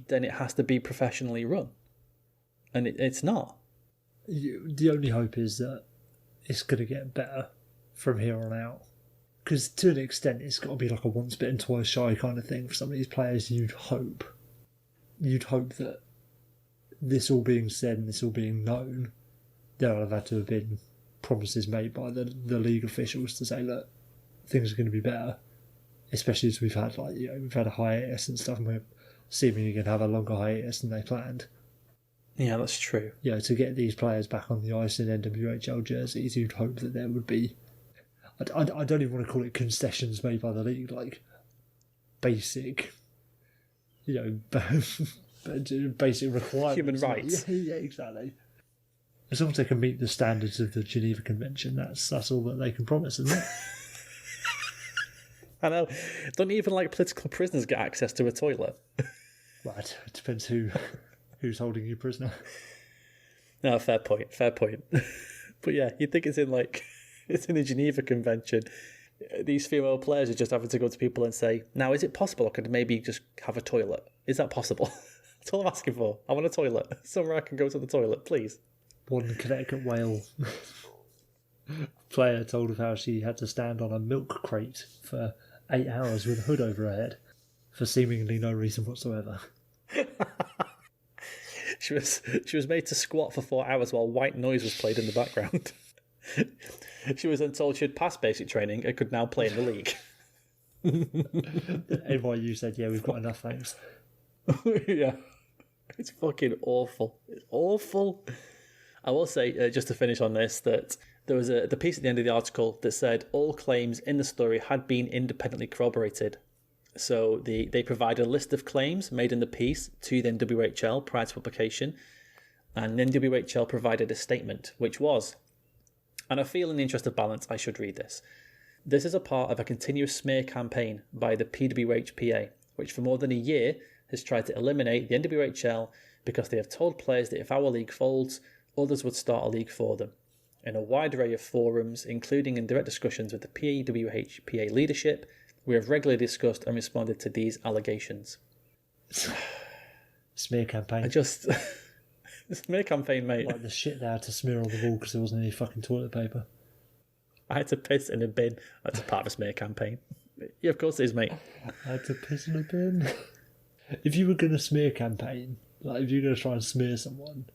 then it has to be professionally run. And it's not. The only hope is that it's going to get better from here on out. Because to an extent, it's got to be like a once bitten, twice shy kind of thing for some of these players. You'd hope that this all being said and this all being known, there'll have had to have been promises made by the league officials to say, look, things are going to be better. Especially as we've had we've had a hiatus and stuff, and we're seemingly going to have a longer hiatus than they planned. Yeah, that's true. To get these players back on the ice in NWHL jerseys, you'd hope that there would be... I don't even want to call it concessions made by the league, like basic, basic requirements. Human rights. Yeah, exactly. As long as they can meet the standards of the Geneva Convention, that's all that they can promise, isn't it? I know. Don't even political prisoners get access to a toilet? Well, it depends who's holding you prisoner. No, fair point. But yeah, you'd think it's in it's in the Geneva Convention. These female players are just having to go to people and say, now, is it possible I could maybe just have a toilet? Is that possible? That's all I'm asking for. I want a toilet. Somewhere I can go to the toilet, please. One Connecticut whale player told of how she had to stand on a milk crate for 8 hours with a hood over her head for seemingly no reason whatsoever. She was made to squat for 4 hours while white noise was played in the background. She was then told she'd passed basic training and could now play in the league. NYU said, yeah, we've got enough, thanks. Yeah. It's fucking awful. It's awful. I will say, just to finish on this, that there was the piece at the end of the article that said all claims in the story had been independently corroborated. So they provided a list of claims made in the piece to the NWHL prior to publication, and NWHL provided a statement, which was, and I feel in the interest of balance I should read this. This is a part of a continuous smear campaign by the PWHPA, which for more than a year has tried to eliminate the NWHL because they have told players that if our league folds, others would start a league for them. In a wide array of forums, including in direct discussions with the PWHPA leadership, we have regularly discussed and responded to these allegations. Smear campaign. Smear campaign, mate. Like the shit they had to smear on the wall because there wasn't any fucking toilet paper. I had to piss in a bin. That's a part of a smear campaign. Yeah, of course it is, mate. I had to piss in a bin. If you were going to smear campaign, if you're going to try and smear someone,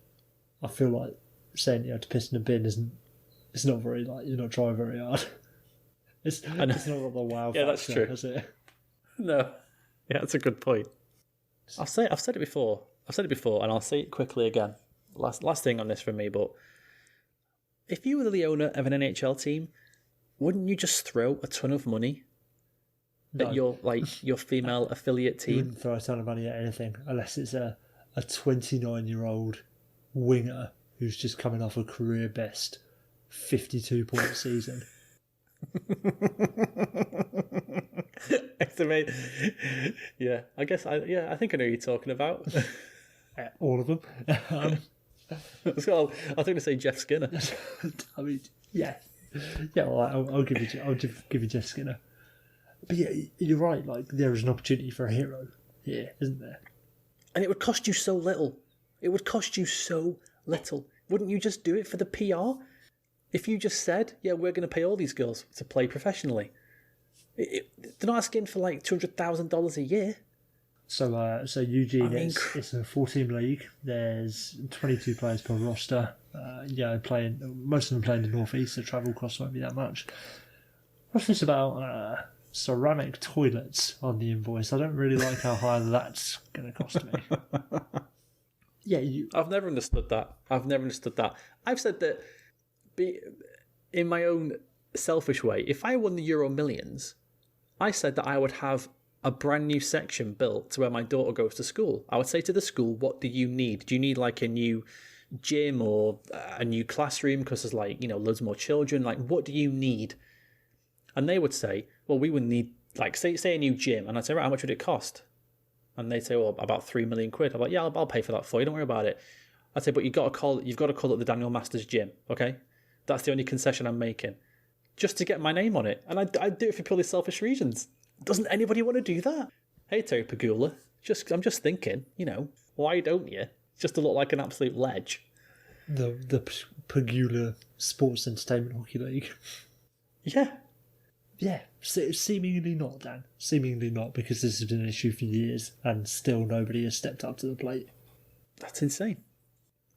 I feel like saying you had to piss in a bin isn't it's not very you're not trying very hard. It's not got the wow Yeah, factor, that's true. has it? No. Yeah, that's a good point. I've said it before, and I'll say it quickly again. Last thing on this from me, but if you were the owner of an NHL team, wouldn't you just throw a ton of money at your female affiliate You team? wouldn't throw a ton of money at anything unless it's a 29-year-old winger who's just coming off a career best 52-point season. Estimate. Yeah, I guess. I think I know who you're talking about. All of them. So I think to say Jeff Skinner. I mean, yeah. Well, I'll give you Jeff Skinner. But yeah, you're right. Like, there is an opportunity for a hero here, isn't there? And it would cost you so little. Wouldn't you just do it for the PR? If you just said, yeah, we're going to pay all these girls to play professionally. They're not asking for like $200,000 a year. So Eugene, it's a 4-team league. There's 22 players per roster. Most of them playing in the northeast, so travel costs won't be that much. What's this about ceramic toilets on the invoice? I don't really like how high that's going to cost me. I've never understood that. I've said that in my own selfish way, if I won the Euro Millions, I said that I would have a brand new section built to where my daughter goes to school. I would say to the school, what do you need? Do you need like a new gym or a new classroom because there's loads more children? Like, what do you need? And they would say, well, we would need, like, say a new gym. And I'd say, right, how much would it cost? And they'd say, well, about £3 million. I'm like, yeah, I'll pay for that for you. Don't worry about it. I'd say, but you've got to call it the Daniel Masters Gym, okay? That's the only concession I'm making. Just to get my name on it. And I'd do it for purely selfish reasons. Doesn't anybody want to do that? Hey, Terry Pagula, I'm just thinking, why don't you? Just to look like an absolute ledge. The Pagula Sports Entertainment Hockey League. Yeah. Yeah, seemingly not, Dan. Seemingly not, because this has been an issue for years and still nobody has stepped up to the plate. That's insane.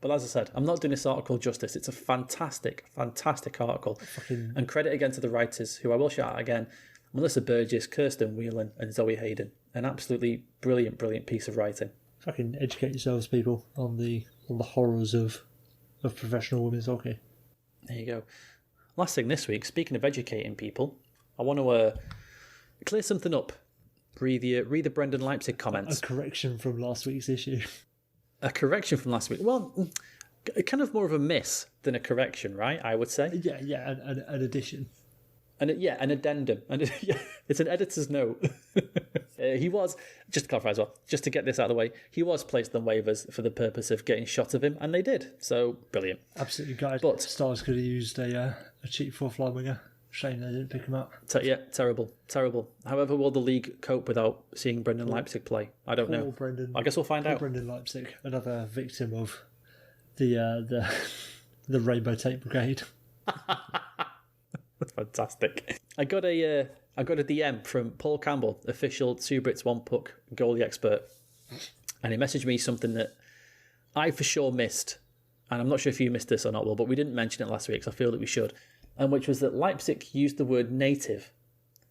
But as I said, I'm not doing this article justice. It's a fantastic, fantastic article. And credit again to the writers, who I will shout out again. Melissa Burgess, Kirsten Whelan, and Zoe Hayden. An absolutely brilliant, brilliant piece of writing. Fucking educate yourselves, people, on the horrors of professional women's hockey. There you go. Last thing this week, speaking of educating people, I want to clear something up. Read the Brendan Leipzig comments. A correction from last week's issue. A correction from last week. Well, kind of more of a miss than a correction, right? I would say. Yeah, an addition. An addendum. It's an editor's note. He was, just to clarify as well, just to get this out of the way, he was placed on waivers for the purpose of getting shot of him, and they did. So, brilliant. Absolutely, guys. But Stars could have used a cheap fourth-line winger. Shame they didn't pick him up. Terrible. However, will the league cope without seeing Brendan Leipzig play? I don't know. I guess we'll find out. Brendan Leipzig, another victim of the Rainbow Tape Brigade. That's fantastic. I got a DM from Paul Campbell, official 2 Brits 1 Puck goalie expert, and he messaged me something that I for sure missed, and I'm not sure if you missed this or not, Will, but we didn't mention it last week, so I feel that we should. And which was that Leipzig used the word native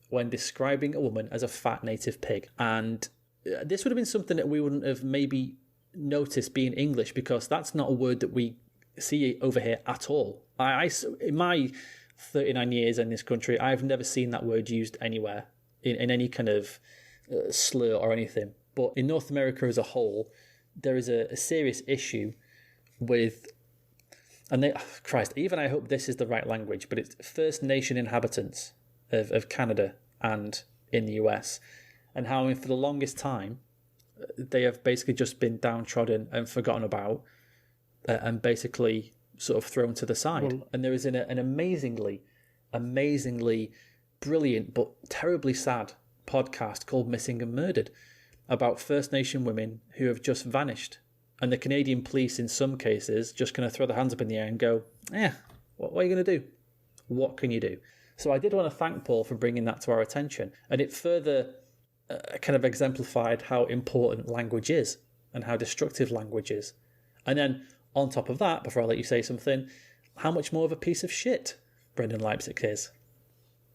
when describing a woman as a fat native pig. And this would have been something that we wouldn't have maybe noticed being English, because that's not a word that we see over here at all. In my 39 years in this country, I've never seen that word used anywhere in any kind of slur or anything. But in North America as a whole, there is a serious issue with... And even I hope this is the right language, but it's First Nation inhabitants of Canada and in the US, and how for the longest time they have basically just been downtrodden and forgotten about, and basically sort of thrown to the side. Well, and there is an amazingly brilliant but terribly sad podcast called Missing and Murdered about First Nation women who have just vanished. And the Canadian police, in some cases, just kind of throw their hands up in the air and go, what are you going to do? What can you do? So I did want to thank Paul for bringing that to our attention. And it further kind of exemplified how important language is and how destructive language is. And then on top of that, before I let you say something, how much more of a piece of shit Brendan Leipzig is.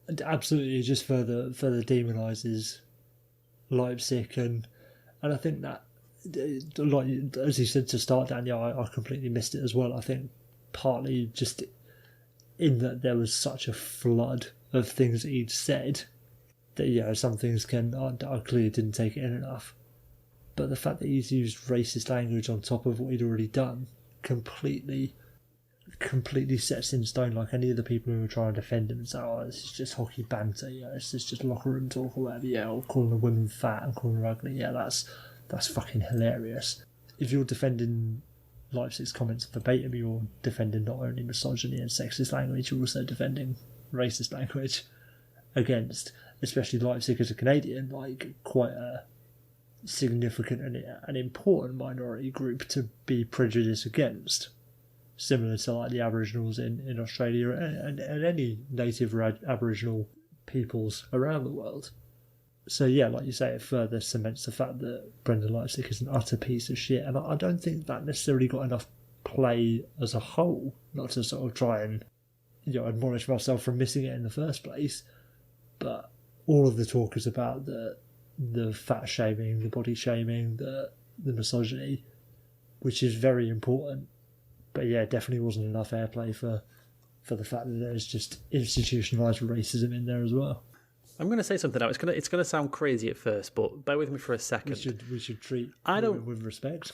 And absolutely, just further demonises Leipzig, and I think that, like as you said to start, Daniel, I completely missed it as well. I think partly just in that there was such a flood of things that he'd said that some things I clearly didn't take it in enough. But the fact that he's used racist language on top of what he'd already done completely sets in stone, like any of the people who were trying to defend him and say, oh, this is just hockey banter, this is just locker room talk or whatever, or calling a woman fat and calling her ugly, that's fucking hilarious. If you're defending Leipzig's comments verbatim, you're defending not only misogyny and sexist language, you're also defending racist language against, especially Leipzig as a Canadian, like quite a significant and an important minority group to be prejudiced against, similar to like the Aboriginals in Australia and any native Aboriginal peoples around the world. So like you say, it further cements the fact that Brendan Leipzig is an utter piece of shit, and I don't think that necessarily got enough play as a whole, not to sort of try and admonish myself from missing it in the first place, but all of the talk is about the fat shaming, the body shaming, the misogyny, which is very important. But definitely wasn't enough airplay for the fact that there's just institutionalised racism in there as well. I'm going to say something now. It's going to sound crazy at first, but bear with me for a second. We should treat women with respect.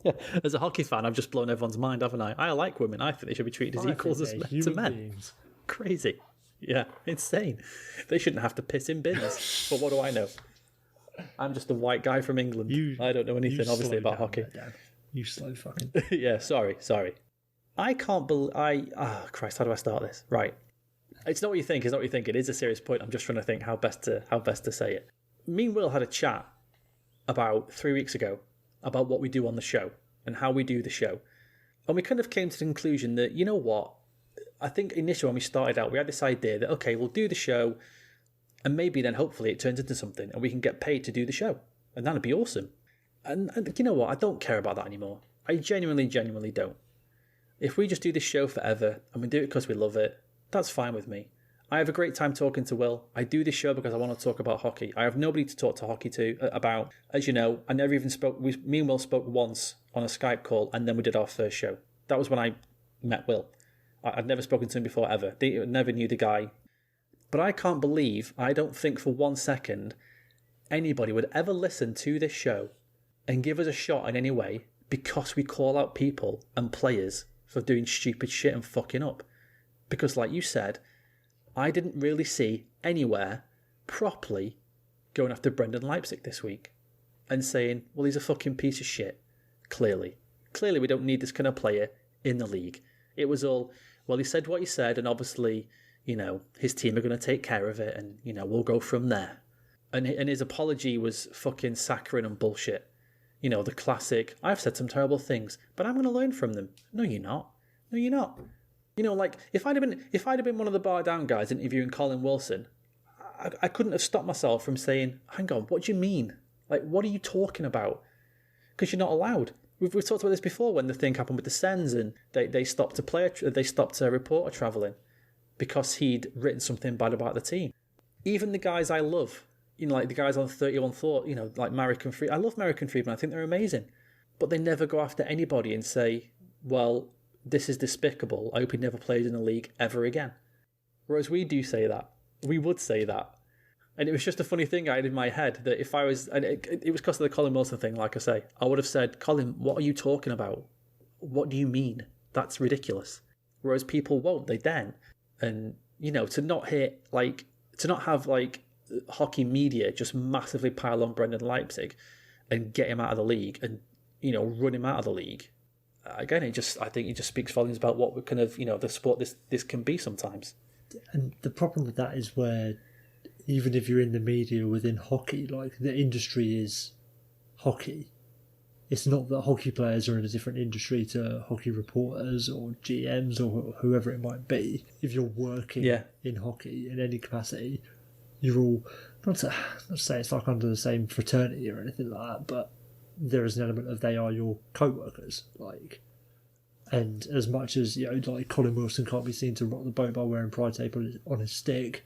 Yeah, as a hockey fan, I've just blown everyone's mind, haven't I? I like women. I think they should be treated as equals as to men. Beings. Crazy. Yeah, insane. They shouldn't have to piss in bins. But what do I know? I'm just a white guy from England. I don't know anything, obviously, about hockey. You slow fucking... Yeah, sorry. I can't believe... Christ, how do I start this? Right. It's not what you think. It is a serious point. I'm just trying to think how best to say it. Me and Will had a chat about 3 weeks ago about what we do on the show and how we do the show. And we kind of came to the conclusion that, you know what? I think initially when we started out, we had this idea that, okay, we'll do the show and maybe then hopefully it turns into something and we can get paid to do the show. And that'd be awesome. And you know what? I don't care about that anymore. I genuinely don't. If we just do this show forever and we do it because we love it, that's fine with me. I have a great time talking to Will. I do this show because I want to talk about hockey. I have nobody to talk to hockey about. As you know, I never even spoke. Me and Will spoke once on a Skype call, and then we did our first show. That was when I met Will. I'd never spoken to him before ever. Never knew the guy. But I can't believe, I don't think for 1 second, anybody would ever listen to this show and give us a shot in any way because we call out people and players for doing stupid shit and fucking up. Because like you said, I didn't really see anywhere properly going after Brendan Leipzig this week and saying, well, he's a fucking piece of shit. Clearly we don't need this kind of player in the league. It was all, well, he said what he said, and obviously, his team are going to take care of it, and, we'll go from there. And his apology was fucking saccharine and bullshit. The classic, I've said some terrible things, but I'm going to learn from them. No, you're not. Like, if I'd have been one of the bar down guys interviewing Colin Wilson, I couldn't have stopped myself from saying, hang on, what do you mean? Like, what are you talking about? Because you're not allowed. We've talked about this before when the thing happened with the Sens and they stopped a reporter travelling because he'd written something bad about the team. Even the guys I love, like the guys on 31 Thought, like Marek and Friedman. I love Marek and Friedman. I think they're amazing. But they never go after anybody and say, well, this is despicable. I hope he never plays in the league ever again. Whereas we do say that. We would say that. And it was just a funny thing I had in my head that if I was... And it was because of the Colin Wilson thing, like I say. I would have said, Colin, what are you talking about? What do you mean? That's ridiculous. Whereas people won't. They then. And, to not have hockey media just massively pile on Brendan Leipzig and get him out of the league and, run him out of the league. Again, I think it just speaks volumes about what kind of, the sport this can be sometimes. And the problem with that is where, even if you're in the media within hockey, like the industry is hockey. It's not that hockey players are in a different industry to hockey reporters or GMs or whoever it might be. If you're working in hockey in any capacity, you're all, not to say it's like under the same fraternity or anything like that, but there is an element of they are your co-workers. Like, And as much as, like Colin Wilson can't be seen to rock the boat by wearing pride tape on his stick,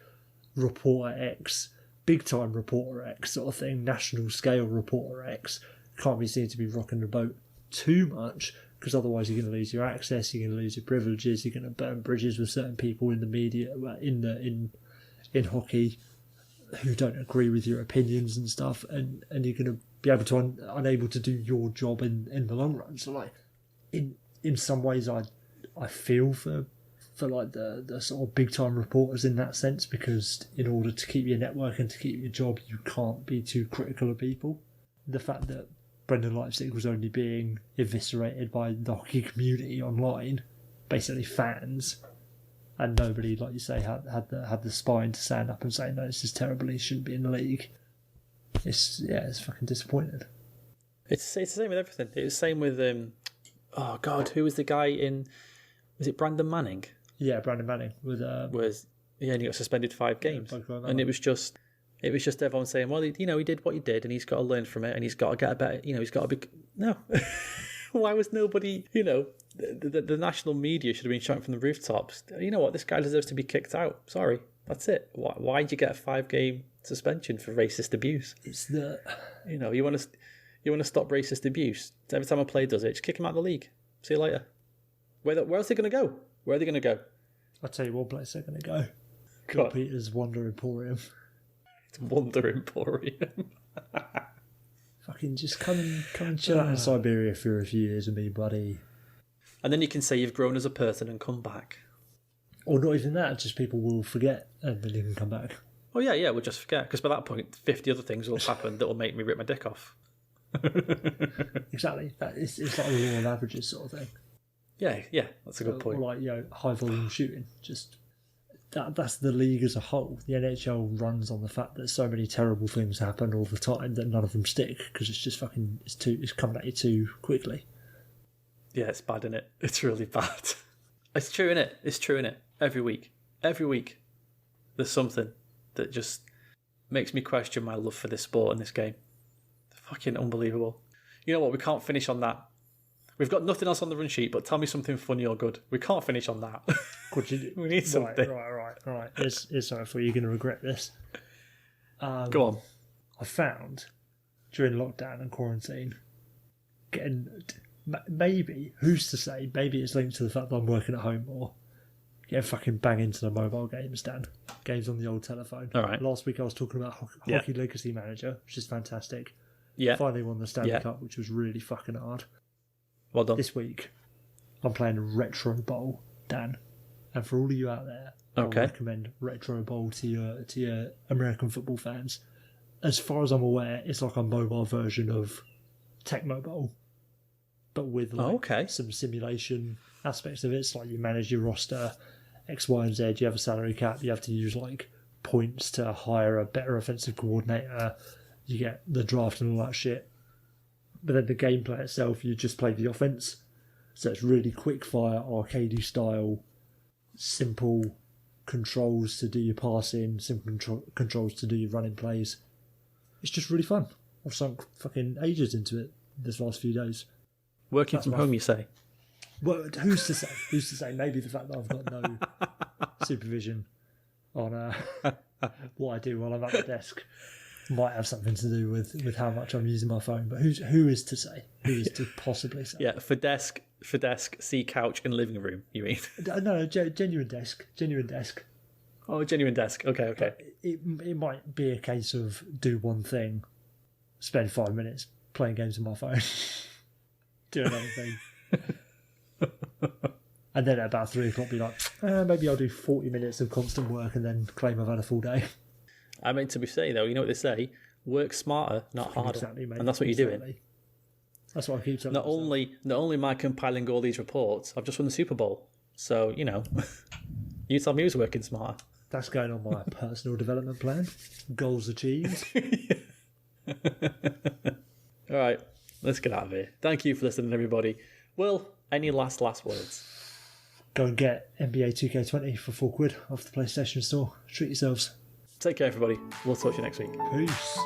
Reporter X, big time Reporter X sort of thing, national scale Reporter X, can't be seen to be rocking the boat too much, because otherwise you're going to lose your access, you're going to lose your privileges, you're going to burn bridges with certain people in the media, in hockey, who don't agree with your opinions and stuff, and you're going to be able to unable to do your job in the long run. So like in some ways I feel for like the sort of big time reporters in that sense, because in order to keep your network and to keep your job, you can't be too critical of people. The fact that Brendan Leipzig was only being eviscerated by the hockey community online, basically fans, and nobody, like you say, had the spine to stand up and say, no, this is terrible, he shouldn't be in the league. It's fucking disappointing. It's the same with everything. It was the same with oh god, who was the guy in? Was it Brandon Manning? Yeah, Brandon Manning and he got suspended 5 games, and it was just everyone saying, well, he did what he did, and he's got to learn from it, and he's got to get a better, he's got to be no. Why was nobody? The national media should have been shouting from the rooftops. You know what? This guy deserves to be kicked out. Sorry, that's it. Why'd you get a 5-game suspension for racist abuse? It's the you want to stop racist abuse. Every time a player does it, just kick him out of the league. See you later. Where else are they going to go? Where are they going to go? I'll tell you one place they're going to go. God. Peter's Wonder Emporium. It's Wonder Emporium. Fucking just come and chill out in Siberia for a few years with me, buddy. And then you can say you've grown as a person and come back. Or not even that, just people will forget and then you can come back. Oh yeah, we'll just forget, because by that point 50 other things will have happened that will make me rip my dick off. Exactly. It's like a law of averages sort of thing. Yeah, that's a good point. Or like, high volume shooting. Just that's the league as a whole. The NHL runs on the fact that so many terrible things happen all the time that none of them stick, because it's just fucking it's coming at you too quickly. Yeah, it's bad, isn't it? It's really bad. It's true, innit? It's true, innit? Every week, there's something that just makes me question my love for this sport and this game. Fucking unbelievable. You know what? We can't finish on that. We've got nothing else on the run sheet, but tell me something funny or good. We can't finish on that. We need something. Right. Here's something for you. You're going to regret this. Go on. I found, during lockdown and quarantine, maybe, who's to say, maybe it's linked to the fact that I'm working at home more, getting fucking bang into the mobile games, Dan. Games on the old telephone. All right. Last week I was talking about Hockey Legacy Manager, which is fantastic. Yeah. Finally won the Stanley Cup, which was really fucking hard. Well done. This week, I'm playing Retro Bowl, Dan. And for all of you out there, I recommend Retro Bowl to your American football fans. As far as I'm aware, it's like a mobile version of Tecmo Bowl, but with some simulation aspects of it. It's like you manage your roster, X, Y, and Z. You have a salary cap. You have to use like points to hire a better offensive coordinator. You get the draft and all that shit. But then the gameplay itself, you just play the offense. So it's really quick fire, arcadey style, simple controls to do your passing, simple controls to do your running plays. It's just really fun. I've sunk fucking ages into it this last few days. Working from home, you say? Well, who's to say? Who's to say? Maybe the fact that I've got no supervision on what I do while I'm at the desk might have something to do with how much I'm using my phone. But who is to say? Who is to possibly say? Yeah, for desk, see couch and living room, you mean? No, genuine desk. Oh, genuine desk. Okay. But it might be a case of do one thing, spend 5 minutes playing games on my phone, do another thing. And then at about 3 o'clock be like, maybe I'll do 40 minutes of constant work and then claim I've had a full day. I meant to be saying, though, you know what they say? Work smarter, not harder. Exactly, mate. And that's what you're doing. That's what I keep saying. Not only am I compiling all these reports, I've just won the Super Bowl. So, you tell me who's working smarter. That's going on my personal development plan. Goals achieved. All right, let's get out of here. Thank you for listening, everybody. Will, any last words? Go and get NBA 2K20 for £4 off the PlayStation Store. Treat yourselves. Take care, everybody. We'll talk to you next week. Peace.